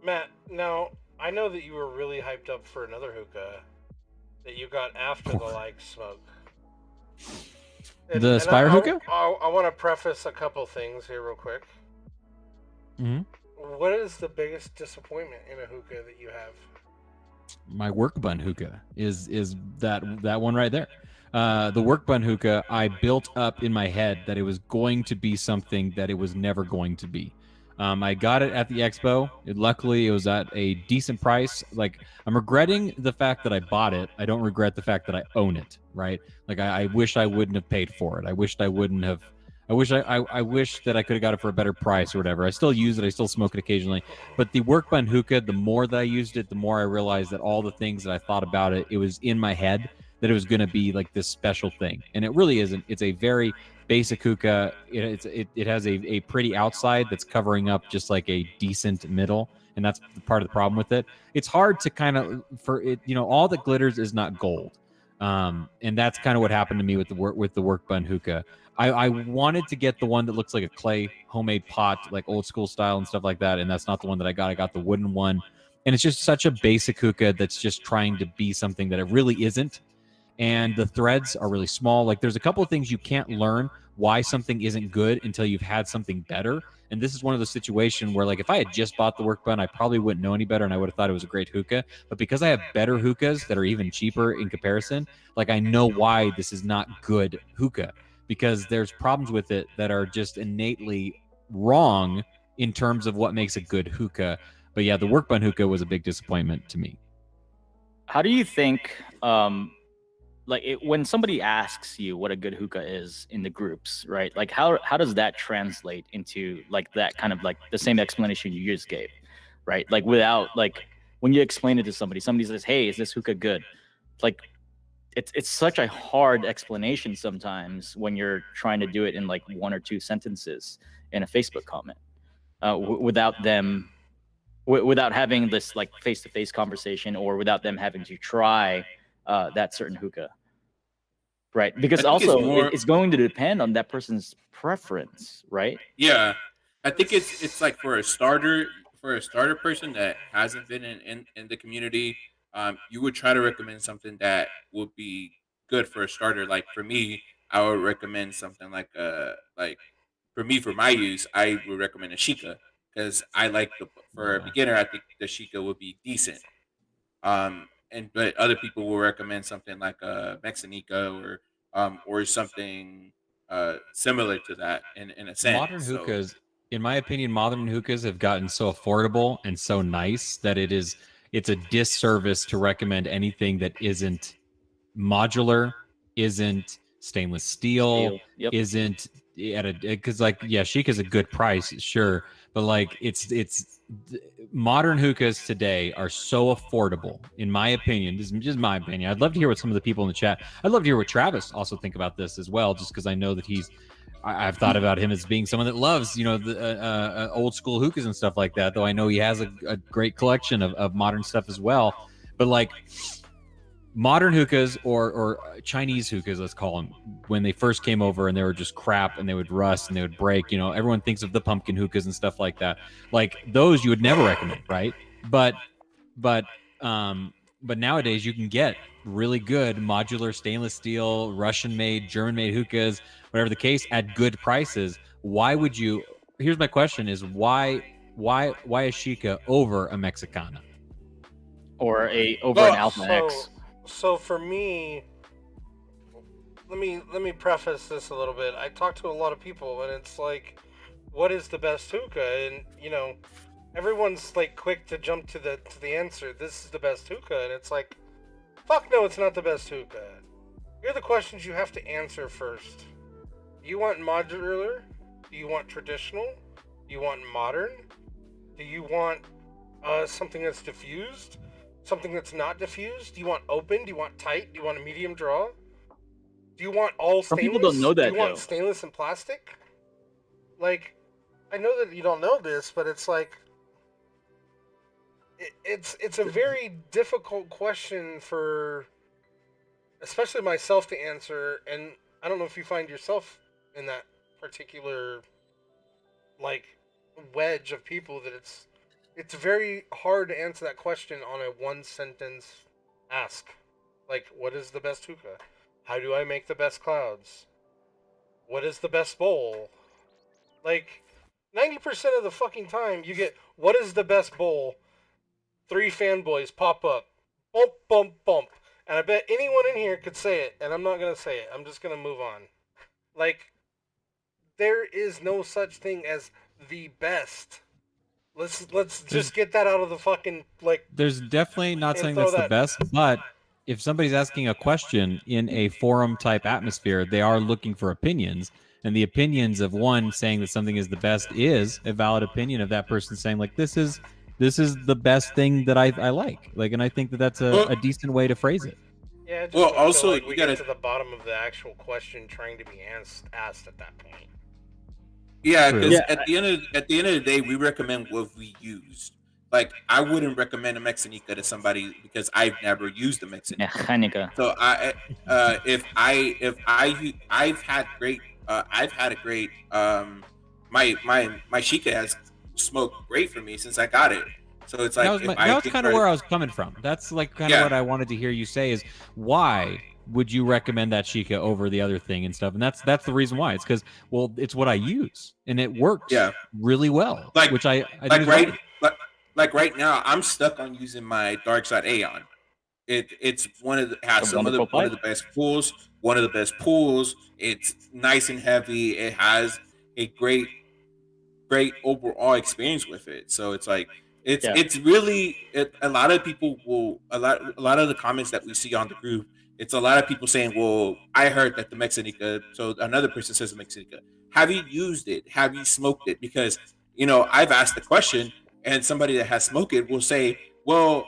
Matt, now I know that you were really hyped up for another hookah that you got after the like smoke. The Spire hookah? I want to preface a couple things here real quick. Mm-hmm. What is the biggest disappointment in a hookah that you have? My work bun hookah is that one right there. The work bun hookah, I built up in my head that it was going to be something that it was never going to be. I got it at the expo. Luckily, it was at a decent price. Like, I'm regretting the fact that I bought it. I don't regret the fact that I own it, right? Like, I wish I wouldn't have paid for it. I wish I wouldn't have. I wish that I could have got it for a better price or whatever. I still use it. I still smoke it occasionally. But the work bun hookah, the more that I used it, the more I realized that all the things that I thought about it, it was in my head that it was going to be like this special thing. And it really isn't. It's a very basic hookah. It has a pretty outside that's covering up just like a decent middle. And that's part of the problem with it. It's hard to kind of, for it, all that glitters is not gold. And that's kind of what happened to me with the work bun hookah. I wanted to get the one that looks like a clay homemade pot, like old school style and stuff like that. And that's not the one that I got. I got the wooden one. And it's just such a basic hookah that's just trying to be something that it really isn't. And the threads are really small. Like, there's a couple of things you can't learn why something isn't good until you've had something better. And this is one of those situations where, like, if I had just bought the work bun, I probably wouldn't know any better and I would have thought it was a great hookah. But because I have better hookahs that are even cheaper in comparison, like, I know why this is not good hookah. Because there's problems with it that are just innately wrong in terms of what makes a good hookah. But yeah, the work bun hookah was a big disappointment to me. How do you think like when somebody asks you what a good hookah is in the groups, right? Like how does that translate into like that kind of like the same explanation you just gave, right? Like without like when you explain it to somebody, somebody says, "Hey, is this hookah good?" Like it's such a hard explanation sometimes when you're trying to do it in like one or two sentences in a Facebook comment, without them without having this like face-to-face conversation, or without them having to try that certain hookah, right? I Because think it's also more. it's going to depend on that person's preference, right? Yeah, I think it's like for a starter person that hasn't been in the community. You would try to recommend something that would be good for a starter. Like for me, I would recommend something like for me for my use, I would recommend a Sheikah because I like the for a beginner. I think the Sheikah would be decent. And but other people will recommend something like a Mexinica or something similar to that in a sense. Modern So hookahs, in my opinion, modern hookahs have gotten so affordable and so nice that it's a disservice to recommend anything that isn't modular, isn't stainless steel, Steel. Yep. isn't at a because like yeah, chic is a good price, sure, but like it's modern hookahs today are so affordable, in my opinion. This is just my opinion. I'd love to hear what some of the people in the chat. I'd love to hear what Travis also think about this as well, just because I know that I've thought about him as being someone that loves, the old school hookahs and stuff like that. Though I know he has a great collection of modern stuff as well. But like modern hookahs or Chinese hookahs, let's call them, when they first came over and they were just crap and they would rust and they would break. Everyone thinks of the pumpkin hookahs and stuff like that. Like those you would never recommend, right? But but but nowadays you can get really good modular stainless steel, Russian made, German made hookahs, whatever the case, at good prices. Why would you? Here's my question: is why a Sheikah over a Mexicana? Or a over an well, Alpha X. So for me, let me preface this a little bit. I talk to a lot of people, and it's like, what is the best hookah? And everyone's like quick to jump to the answer. This is the best hookah, and it's like, fuck no, it's not the best hookah. Here are the questions you have to answer first. Do you want modular? Do you want traditional? Do you want modern? Do you want something that's diffused? Something that's not diffused? Do you want open? Do you want tight? Do you want a medium draw? Do you want all stainless? Some people don't know that, Do you want though. stainless and plastic? Like, I know that you don't know this, but it's like, it's a very difficult question for, especially myself, to answer. And I don't know if you find yourself in that particular like wedge of people that it's very hard to answer that question on a one sentence ask. Like, what is the best hookah? How do I make the best clouds? What is the best bowl? Like, 90% of the fucking time you get, what is the best bowl? 3 fanboys pop up. Bump, bump, bump. And I bet anyone in here could say it, and I'm not gonna say it. I'm just gonna move on. Like, there is no such thing as the best. Let's just get that out of the fucking like. There's definitely not And saying throw that's the that- best, but if somebody's asking a question in a forum type atmosphere, they are looking for opinions. And the opinions of one saying that something is the best is a valid opinion of that person saying, like, this is the best thing that I like. Like, and I think that that's a decent way to phrase it. Yeah, I just Well, don't feel also, like you we gotta- get to the bottom of the actual question trying to be asked at that point. yeah, True. because Yeah. at the end of the day, we recommend what we used. Like I wouldn't recommend a Mexinica to somebody because I've never used a Mexinica. Mechanica. So I've had a great my Sheikah has smoked great for me since I got it. So it's like That was kind of where I was coming from. That's like kind of Yeah. what I wanted to hear you say is why would you recommend that Sheikah over the other thing and stuff? And that's the reason why. It's because, well, it's what I use and it works Yeah. really well. Like- which I think like is right right. like right now I'm stuck on using my Dark Side Aeon. It's one of the has A wonderful one of pipe. the best pools. It's nice and heavy. It has a great overall experience with it. So it's like it's Yeah. it's really a lot of people will a lot of the comments that we see on the group It's a lot of people saying, well, I heard that the Mexinica, so another person says the Mexinica. Have you used it? Have you smoked it? Because, I've asked the question, and somebody that has smoked it will say, well,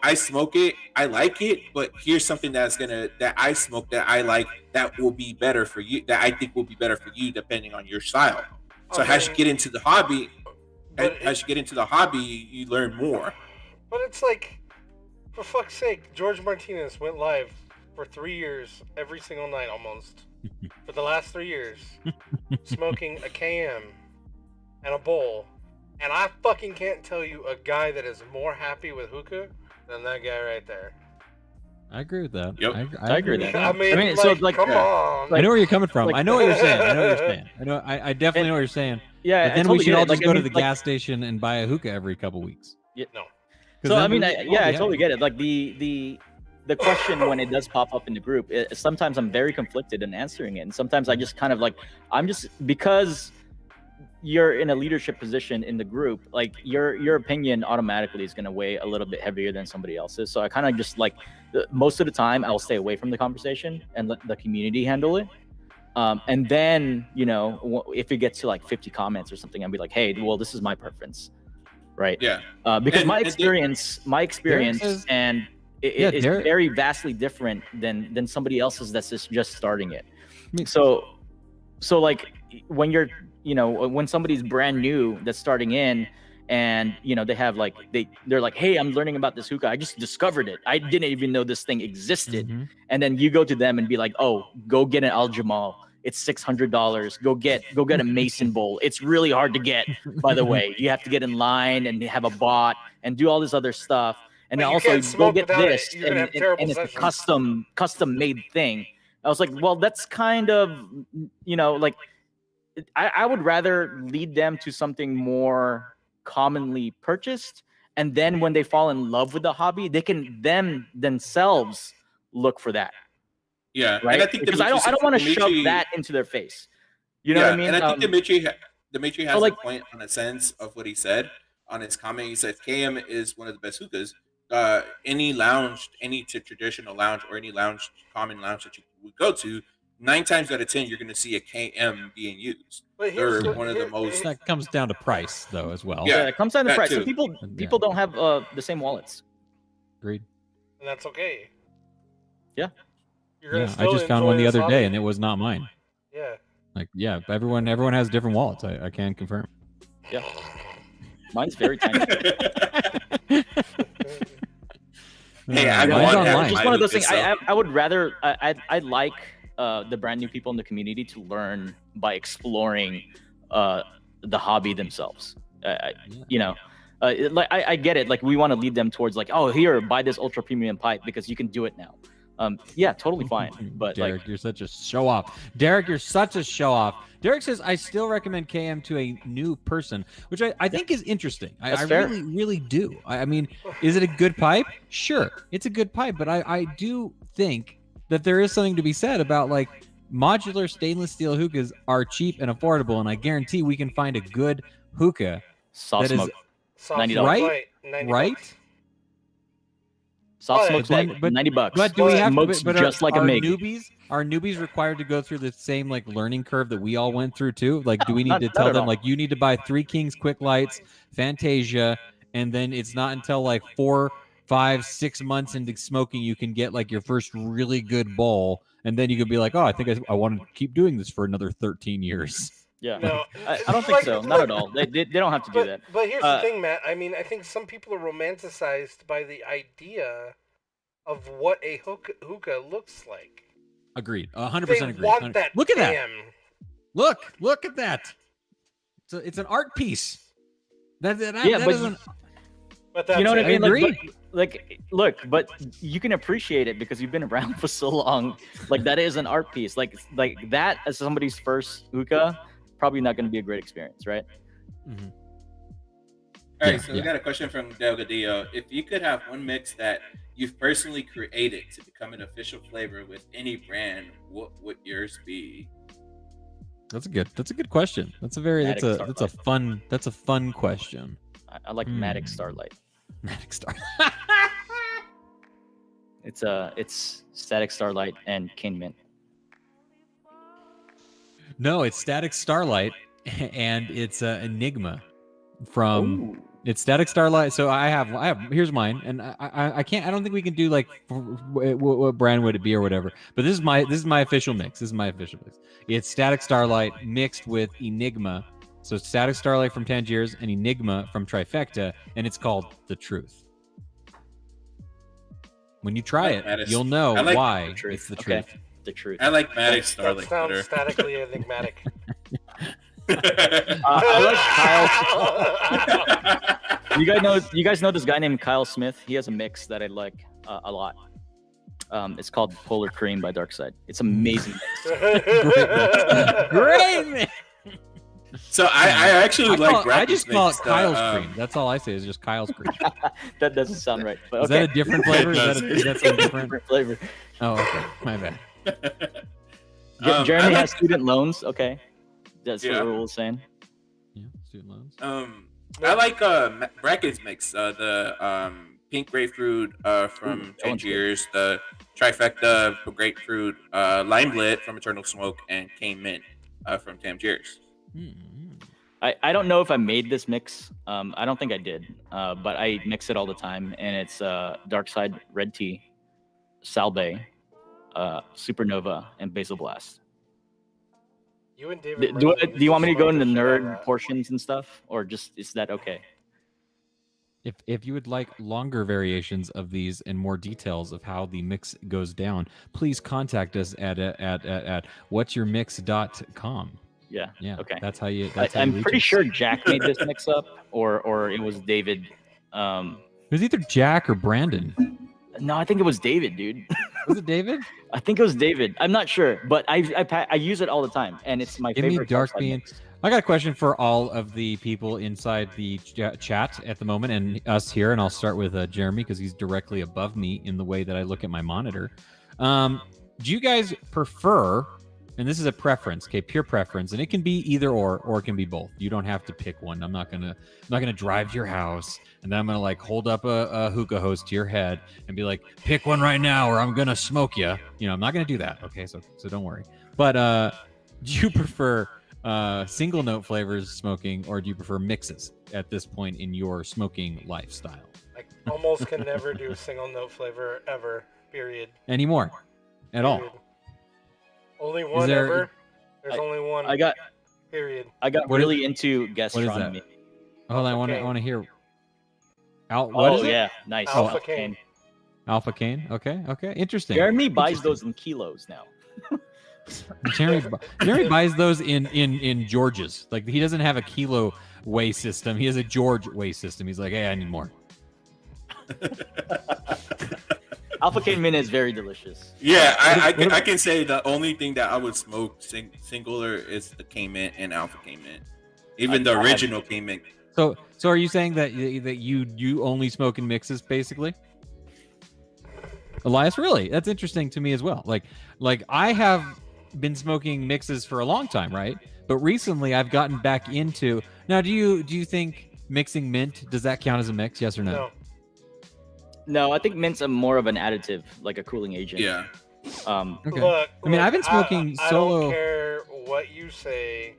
I smoke it, I like it, but here's something that I smoke that I like that will be better for you, that I think will be better for you depending on your style. So as you get into the hobby, you learn more. But it's like, for fuck's sake, George Martinez went live for 3 years, every single night almost, for the last 3 years, smoking a KM and a bowl. And I fucking can't tell you a guy that is more happy with hookah than that guy right there. I agree with that. Yep. I agree with that. I mean, so, come on. I know where you're coming from. Like- I know what you're saying. I definitely know what you're saying. Yeah, But then I we totally should get all it. just Like, go I to mean, the gas station and buy a hookah every couple weeks. No. So I mean, then I totally get it. Like the question when it does pop up in the group, sometimes I'm very conflicted in answering it, and sometimes I just kind of like because you're in a leadership position in the group, like your opinion automatically is going to weigh a little bit heavier than somebody else's. So I kind of just like most of the time I'll stay away from the conversation and let the community handle it. And then if it gets to like 50 comments or something, I'll be like, hey, well, this is my preference, right? Yeah. Because my Derek experience says- and Yeah, is Derek- very vastly different than somebody else's that's just starting it. mean- So like when you're when somebody's brand new that's starting in and they have like they're like, hey, I'm learning about this hookah, I just discovered it, I didn't even know this thing existed. Mhm. And then you go to them and be like, oh, go get an Al Jamal, it's $600, go get a Mason bowl, it's really hard to get, by the way, you have to get in line and have a bot and do all this other stuff. And But then you also can't go smoke get without it. this, You're gonna have terrible and it's a sessions. custom made thing. I was like, well, that's kind of like I would rather lead them to something more commonly purchased, and then when they fall in love with the hobby, they can themselves look for that, Yeah. right? And I think Because I don't want to shove that into their face. You know what I mean? And I think Dimitri has like- a point on a sense of what he said on his comment. He said KM is one of the best hookahs. Any traditional lounge or any common lounge that you would go to, 9 times out of 10 you're going to see a KM being used. But They're here's one of the most. That comes down to price, though, as well. Yeah. it comes down to that price. So too. people Yeah. don't have the same wallets. Agreed. and that's okay. Yeah. You're gonna Yeah, I still just found one enjoy the this other day, hobby. and it was not mine. Yeah. Like, yeah, everyone has different wallets. I can confirm. Yeah, mine's very tiny. Hey, I mine's want online. that. Just one of those hookah, things. so- I would rather I'd like the brand new people in the community to learn by exploring the hobby themselves. I get it. Like we want to lead them towards like, oh, here, buy this ultra premium pipe because you can do it now. Yeah, totally fine. But Derek, like, you're such a show off. Derek, you're such a show off. Derek says, I still recommend KM to a new person, which I think is interesting. I fair. really, really do. I mean, is it a good pipe? Sure, it's a good pipe, but I do think that there is something to be said about like modular stainless steel hookahs are cheap and affordable, and I guarantee we can find a good hookah soft that is smoke, Soft $90. smoke Right? light, $90. right. soft But- smoke's then- like but- $90. But do we have Smokes but just like a MIG. Are newbies required to go through the same like learning curve that we all went through too? Like, do we need not- to not tell at them all. like you need to buy 3 Kings quick lights, Fantasia, and then it's not until like 4, 5, 6 months into smoking you can get like your first really good bowl, and then you could be like, oh, I think I want to keep doing this for another 13 years. Yeah, No, I don't think like- so. Not at all. They don't have to do that. But here's Uh, the thing, Matt. I mean, I think some people are romanticized by the idea of what a hookah looks like. Agreed. They 100% agreed. want that. Look at that. damn. Look at that. It's an art piece. That Yeah, but isn't. But that's You know what I it. mean? agree. Like, look, but you can appreciate it because you've been around for so long. Like that is an art piece. Like that as somebody's first hookah, probably not going to be a great experience, right? Mhm. All right, Yeah, so we yeah. got a question from Delgadillo. If you could have one mix that you've personally created to become an official flavor with any brand, what would yours be? That's a good question. That's a fun question. I like Matic Starlight. Matic Star. It's Static Starlight and Cane Mint. No, it's Static Starlight, and it's Enigma from. Ooh. It's Static Starlight. So I have. Here's mine, and I can't. I don't think we can do like what brand would it be or whatever. But this is my official mix. It's Static Starlight mixed with Enigma. So it's Static Starlight from Tangiers and Enigma from Trifecta, and it's called The Truth. When you try it, you'll know why it's the truth. The Truth. I like Matic Starlight That better. sounds statically enigmatic. I like Kyle. You guys know this guy named Kyle Smith. He has a mix that I like a lot. It's called Polar Cream by Darkside. It's amazing mix. Great mix. So I actually like. I just call it mix, Kyle's cream. That's all I say is just Kyle's cream. That doesn't sound right. But Is that a different flavor? Is that some different flavor? Oh, okay. My bad. Jeremy has student loans. Okay, that's what we're all saying. Yeah, student loans. I like Bracken's mix. The pink grapefruit from Tangiers, the Trifecta grapefruit, lime lit from Eternal Smoke, and Cane Mint from Tangiers. I don't know if I made this mix. I don't think I did, but I mix it all the time, and it's Darkside Red Tea, Salbei, Supernova, and Basil Blast. You and David. Do you want me to go into nerd portions and stuff, or just is that okay? If you would like longer variations of these and more details of how the mix goes down, please contact us at whatsyourmix.com. Yeah. Okay. That's how you. I'm pretty sure Jack made this mix up, or it was David. It was either Jack or Brandon. No, I think it was David, dude. Was it David? I think it was David. I'm not sure, but I use it all the time, and it's my favorite. Give me Dark Bean. I got a question for all of the people inside the chat at the moment and us here, and I'll start with Jeremy because he's directly above me in the way that I look at my monitor. Do you guys prefer? And this is a preference, okay, pure preference, and it can be either or it can be both. You don't have to pick one. I'm not gonna drive to your house and then I'm gonna like hold up a hookah hose to your head and be like, pick one right now or I'm gonna smoke you. You know, I'm not gonna do that. Okay, so don't worry. But do you prefer single note flavors smoking, or do you prefer mixes at this point in your smoking lifestyle? I almost can never do single note flavor ever. Period. Anymore, at all. Only one ever. There's only one. Period. I got really into gastronomy. Hold on, I want to hear. What is it? Yeah, nice. Alpha Cane. Alpha Cane. Okay. Interesting. Jeremy buys those in kilos now. Jeremy buys those in Georges. Like he doesn't have a kilo weigh system. He has a George weigh system. He's like, hey, I need more. Alpha Cane Mint is very delicious. Yeah, I can say the only thing that I would smoke singular is the Cane Mint and Alpha Cane Mint, even the original Cane Mint. So are you saying that you only smoke in mixes, basically? Elias, really? That's interesting to me as well. Like I have been smoking mixes for a long time, right? But recently I've gotten back into. Now, do you think mixing mint, does that count as a mix? Yes or no? No, I think mint's more of an additive, like a cooling agent. Yeah. Okay. Look, I mean, I've been smoking solo. I don't care what you say.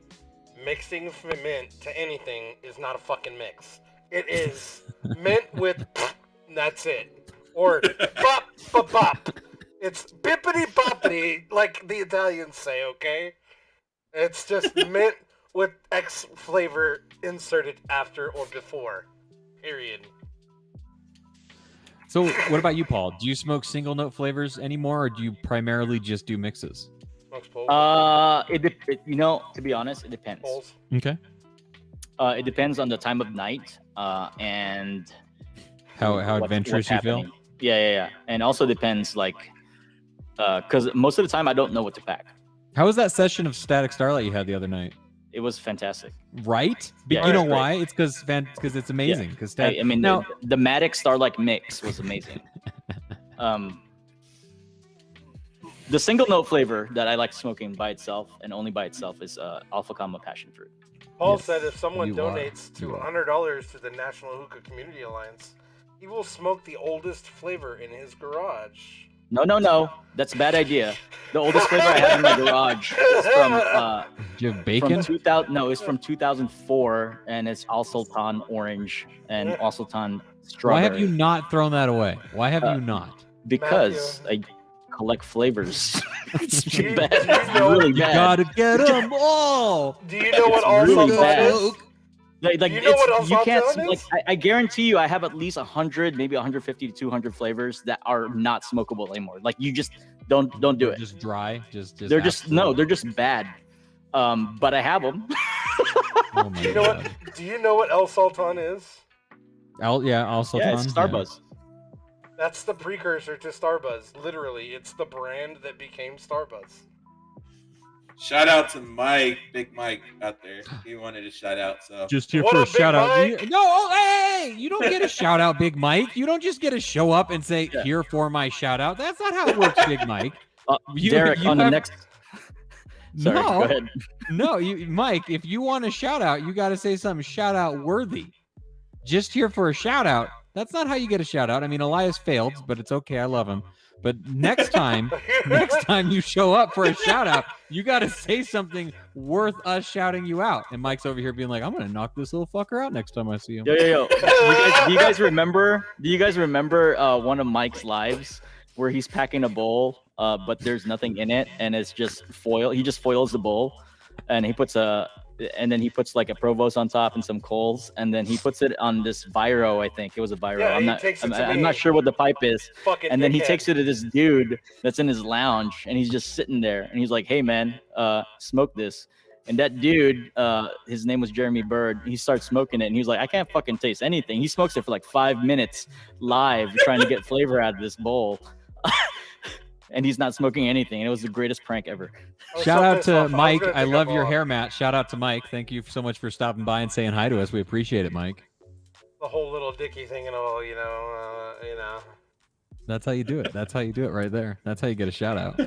Mixing mint to anything is not a fucking mix. It is mint with that's it. Or bop, bop, bop. It's bippity boppity, like the Italians say, okay? It's just mint with X flavor inserted after or before. Period. So what about you, Paul? Do you smoke single note flavors anymore, or do you primarily just do mixes? To be honest, it depends. Okay. It depends on the time of night and how adventurous you feel. Yeah. And also depends, because most of the time I don't know what to pack. How was that session of Static Starlight you had the other night? It was fantastic. Right? Yeah, you know why? It's because it's amazing. Because the Matic Starlight mix was amazing. The single note flavor that I like smoking by itself and only by itself is Alpha Gamma Passion Fruit. Paul said if someone donates $200 to the National Hookah Community Alliance, He will smoke the oldest flavor in his garage. No. That's a bad idea. The oldest flavor I have in my garage is from Do you have bacon? from 2000. No, it's from 2004, and it's Alsultan orange and Alsultan strawberry. Why have you not thrown that away? Why have you not? Because I collect flavors. It's Do you- bad. do you It's know- really You bad. gotta get them all. Do you know what It's all really sultan bad. is? Like You know what it's, you can't Alsultan like is? I guarantee you I have at least 100, maybe 150 to 200 flavors that are not smokable anymore. Like you just don't do it. Just dry. Just They're just absolute- they're just bad. But I have them. Oh my Do you know God. what? Do you know what El Sultan is? Also Yeah, it's Starbuzz. That's the precursor to Starbuzz. Literally, it's the brand that became Starbuzz. Shout out to Mike, Big Mike out there. He wanted a shout out, so Just here What for a up, Big shout out. Mike? No, oh, hey, you don't get a shout out, Big Mike. You don't just get to show up and say, Yeah. here for my shout out. That's not how it works, Big Mike. Derek, on the have- next. Sorry, no, go ahead. no, Mike, if you want a shout out, you got to say something shout out worthy. Just here for a shout out. That's not how you get a shout out. I mean, Elias failed, but it's okay. I love him. But next time you show up for a shout out, you got to say something worth us shouting you out. And Mike's over here being like, I'm going to knock this little fucker out next time I see him. Yo. Do you guys remember? Do you guys remember one of Mike's lives where he's packing a bowl, but there's nothing in it, and it's just foil. He just foils the bowl, and then he puts like a Provost on top and some coals, and then he puts it on this Viro. I think it was a Viro. Yeah, I'm he not. takes it to I'm me. not sure what the pipe is. Fucking And then he dickhead. takes it to this dude that's in his lounge, and he's just sitting there, and he's like, "Hey man, smoke this." And that dude, his name was Jeremy Bird. He starts smoking it, and he was like, "I can't fucking taste anything." He smokes it for like 5 minutes live, trying to get flavor out of this bowl, and he's not smoking anything. And it was the greatest prank ever. I was Shout so out pissed to off. I was Mike. gonna I take love a your walk. hair, Matt. Shout out to Mike. Thank you so much for stopping by and saying hi to us. We appreciate it, Mike. The whole little dicky thing and all, you know. That's how you do it. That's how you do it right there. That's how you get a shout out.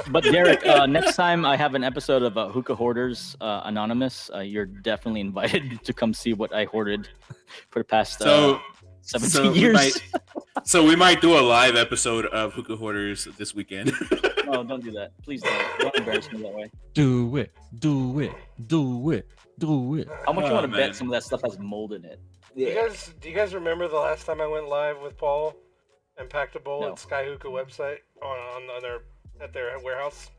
But Derek, next time I have an episode of Hookah Hoarders Anonymous, you're definitely invited to come see what I hoarded for the past so 17 we years. we might do a live episode of Hookah Hoarders this weekend. No, don't do that. Please don't embarrass me that way. Do it. Do it. Do it. Do it. How much you Oh, want to man. bet some of that stuff has mold in it? Do you guys remember the last time I went live with Paul and packed a bowl No. at Sky Hookah website at their warehouse?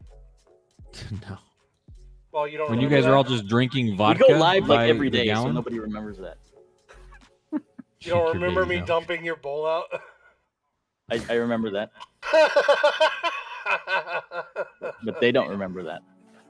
No. Well, you don't. When you remember guys are all that? just drinking We vodka go live by like every the day, so gallon? nobody remembers that. You Shake don't your remember baby me mouth. dumping your bowl out? I remember that, but they don't remember that.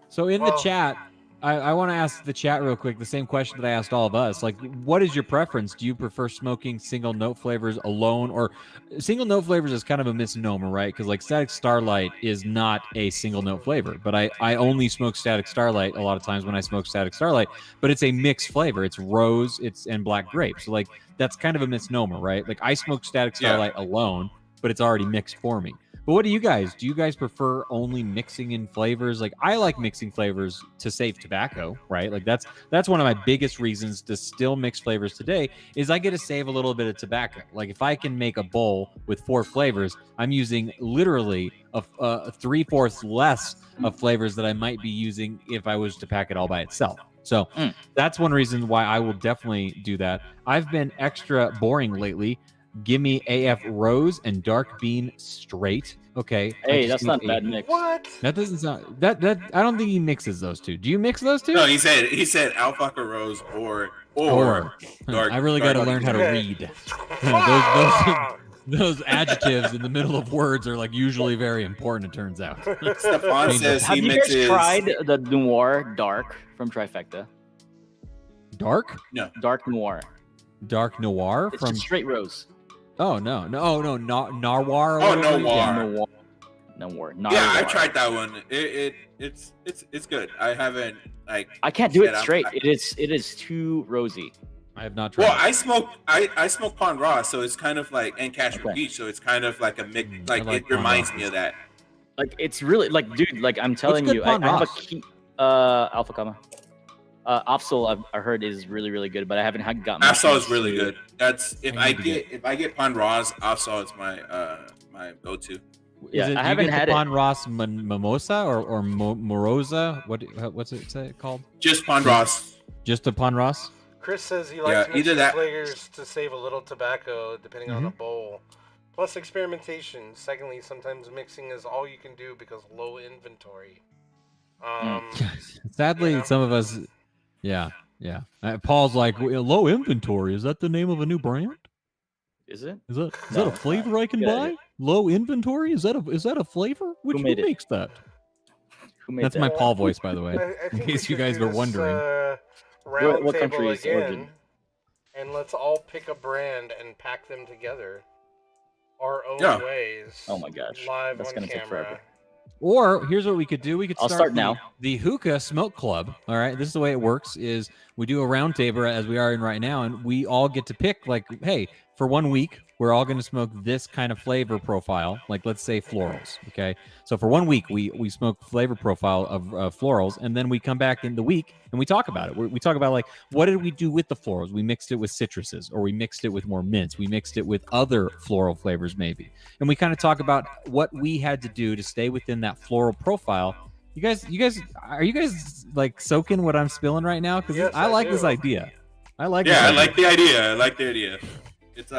So in the Well- chat, I want to ask the chat real quick the same question that I asked all of us. Like, what is your preference? Do you prefer smoking single note flavors alone, or single note flavors is kind of a misnomer, right? Because like Static Starlight is not a single note flavor, but I only smoke Static Starlight a lot of times when I smoke Static Starlight, but it's a mixed flavor. It's rose, and black grape. So like that's kind of a misnomer, right? Like I smoke Static Yeah. Starlight alone, but it's already mixed for me. But what do you guys? Do you guys prefer only mixing in flavors? Like I like mixing flavors to save tobacco, right? Like that's one of my biggest reasons to still mix flavors today is I get to save a little bit of tobacco. Like if I can make a bowl with 4 flavors, I'm using literally a 3/4 less of flavors that I might be using if I was to pack it all by itself. So that's one reason why I will definitely do that. I've been extra boring lately. Give me AF Rose and Dark Bean straight. Okay. I Hey, just that's need not a a- bad mix. What? That doesn't sound that I don't think he mixes those two. Do you mix those two? No, he said Alpaca Rose or dark. I really got to dark learn how to Okay. read. Fuck! Those adjectives in the middle of words are like usually very important. It turns out. Stefan Change says Have he you guys mixes. tried the Noir Dark from Trifecta? Dark Dark Noir. Noir It's from. just straight rose. Oh no, Narwar. or Oh, whatever it is? Noir. Noir. Yeah, I Noir. tried that one. It's good. I haven't like. I can't do it said straight. It is too rosy. I have not tried. Well, it. I smoke Pond Raw, so it's kind of like, and Cashmere Okay. Beach, so it's kind of like a mix. Like, like it Pond reminds Raw. me of that. Like it's really like, dude. Like I'm telling good you, Pond I have a Ross? key. Alpha Comma. Opsol I heard is really really good, but I haven't got my Afsol chance is really to- good. That's if I I need to get if I get Pon Ross, Afsol is my my go-to. Yeah, Is it, I do haven't you get had the it. Pon Ross Mimosa or Morosa? What's it say called? Just Pon Ross. Just a Pon Ross? Chris says he Yeah, likes either mixing that- flavors to save a little tobacco depending on a Mhm. bowl. Plus experimentation. Secondly, sometimes mixing is all you can do because low inventory. Sadly, you know. some of us, yeah. Paul's like, low inventory. Is that the name of a new brand? Is it? Is that No, a it's flavor not. I can Good buy? idea. Low inventory? Is that a flavor? Who made it? makes that? Who made That's that? my Paul voice, by the way. I In think we case you should guys do were this, wondering. round What table country is again, origin? and let's all pick a brand and pack them together our own Yeah. ways. Oh my gosh, Live that's on gonna take camera. forever. Or here's what we could do. We could I'll start now. the Hookah Smoke Club. All right. This is the way it works is we do a round table as we are in right now, and we all get to pick like, hey, for 1 week, we're all going to smoke this kind of flavor profile. Like let's say florals. Okay. So for 1 week, we smoke flavor profile of florals, and then we come back in the week and we talk about it. We talk about like, what did we do with the florals? We mixed it with citruses, or we mixed it with more mints. We mixed it with other floral flavors maybe. And we kind of talk about what we had to do to stay within that floral profile. You guys, are you guys like soaking what I'm spilling right now? Because Yes, I like do. this idea. I like. Yeah, this I idea. like the idea. I like the idea. It's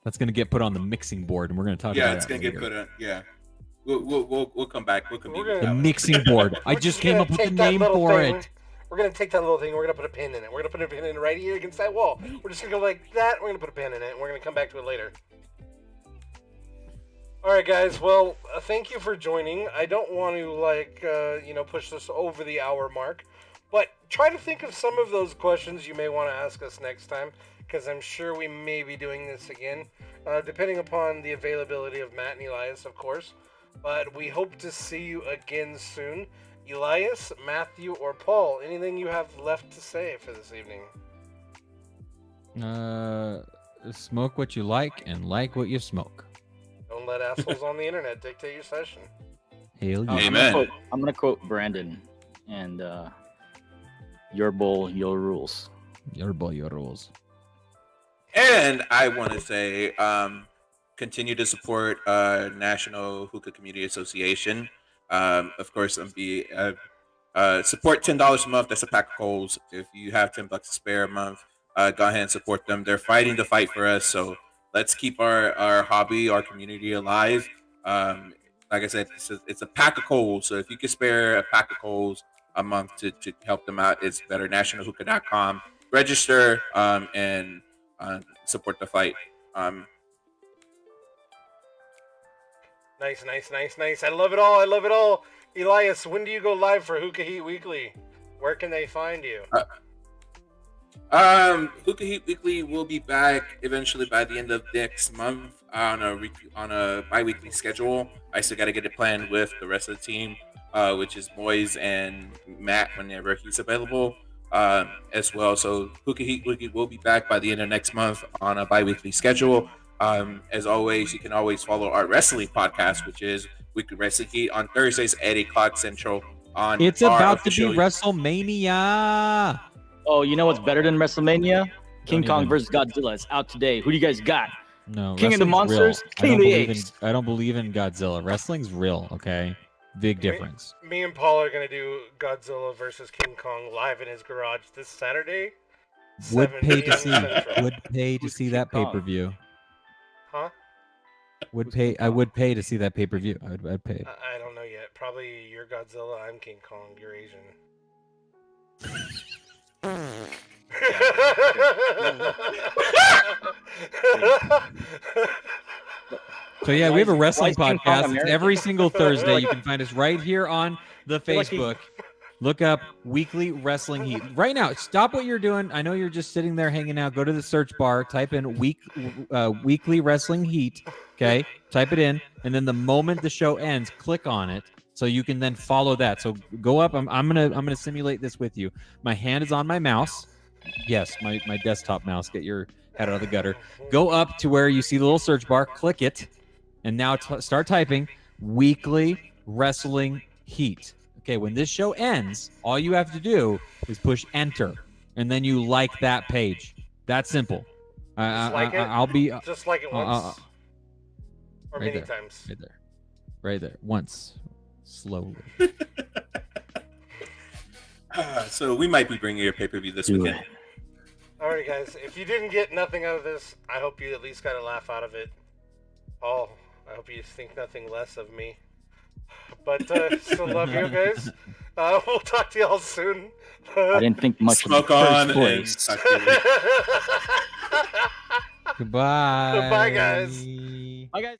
That's gonna get put on the mixing board, and we're gonna talk yeah, about it's it gonna get later. put on. Yeah, we'll come back. We'll come We're back. gonna- The mixing board. I We're just just came gonna up with the take that name little for thing. it. We're gonna take that little thing. We're gonna put a pin in it. We're gonna put a pin in it right here against that wall. We're just gonna go like that. We're gonna put a pin in it. And we're gonna come back to it later. All right, guys. Well, thank you for joining. I don't want to push this over the hour mark, but try to think of some of those questions you may want to ask us next time, because I'm sure we may be doing this again, depending upon the availability of Matt and Elias, of course. But we hope to see you again soon. Elias, Matthew, or Paul, anything you have left to say for this evening? Smoke what you like and like what you smoke. Don't let assholes on the internet dictate your session. Hail I'm yeah. Amen. gonna quote Brandon, and your bowl, your rules. Your boy, your rules. And I want to say, continue to support National Hookah Community Association. Of course, support $10 a month. That's a pack of coals. If you have $10 to spare a month, go ahead and support them. They're fighting the fight for us. So let's keep our hobby, our community alive. Like I said, it's a pack of coals. So if you can spare a pack of coals a month to help them out, it's better. NationalHookah.com. Register and support the fight. Nice. I love it all. Elias, when do you go live for Hookah Heat Weekly? Where can they find you? Hookah Heat Weekly will be back eventually by the end of next month on a bi-weekly schedule. I still got to get it planned with the rest of the team, which is Boys and Matt whenever he's available as well. So Hookah Heat Weekly will be back by the end of next month on a bi-weekly schedule. As always, you can always follow our wrestling podcast, which is Weekly Wrestling Heat on Thursdays at 8 o'clock Central. It's about to be WrestleMania. Oh, you know what's better than WrestleMania? King Don't Kong even- versus Godzilla is out today. Who do you guys got? No, King of the wrestling's Monsters, real. King of the Apes. I don't believe in Godzilla. Wrestling's real. Okay, big difference. Me and Paul are gonna do Godzilla versus King Kong live in his garage this Saturday. Would 7 pay to p.m. see. Central. Would pay to Who's see King that Kong? pay-per-view. Huh? Would pay. I would pay to see that pay-per-view. I'd pay. I don't know yet. Probably you're Godzilla, I'm King Kong, you're Asian. So yeah, we have a wrestling Why is King Kong podcast. It's American? every single Thursday. You can find us right here on the feel like he- Facebook. Look up Weekly Wrestling Heat. Right now, stop what you're doing. I know you're just sitting there hanging out. Go to the search bar, type in Weekly Wrestling Heat. Okay, type it in, and then the moment the show ends, click on it so you can then follow that. So go up. I'm gonna simulate this with you. My hand is on my mouse. Yes, my desktop mouse. Get your head out of the gutter. Go up to where you see the little search bar. Click it, and now start typing Weekly Wrestling Heat. Okay, when this show ends, all you have to do is push enter, and then you like that page. That's simple. Just like it? I'll be Just like it once. Or right many there. times. Right there. Once. Slowly. So we might be bringing your pay-per-view this Do weekend. it. Alright, guys. If you didn't get nothing out of this, I hope you at least got a laugh out of it. Paul, I hope you think nothing less of me. But still love you guys. We'll talk to y'all soon. I didn't think much Smoke of the on first and place. talk to you later. Goodbye. Bye, guys. Bye, guys.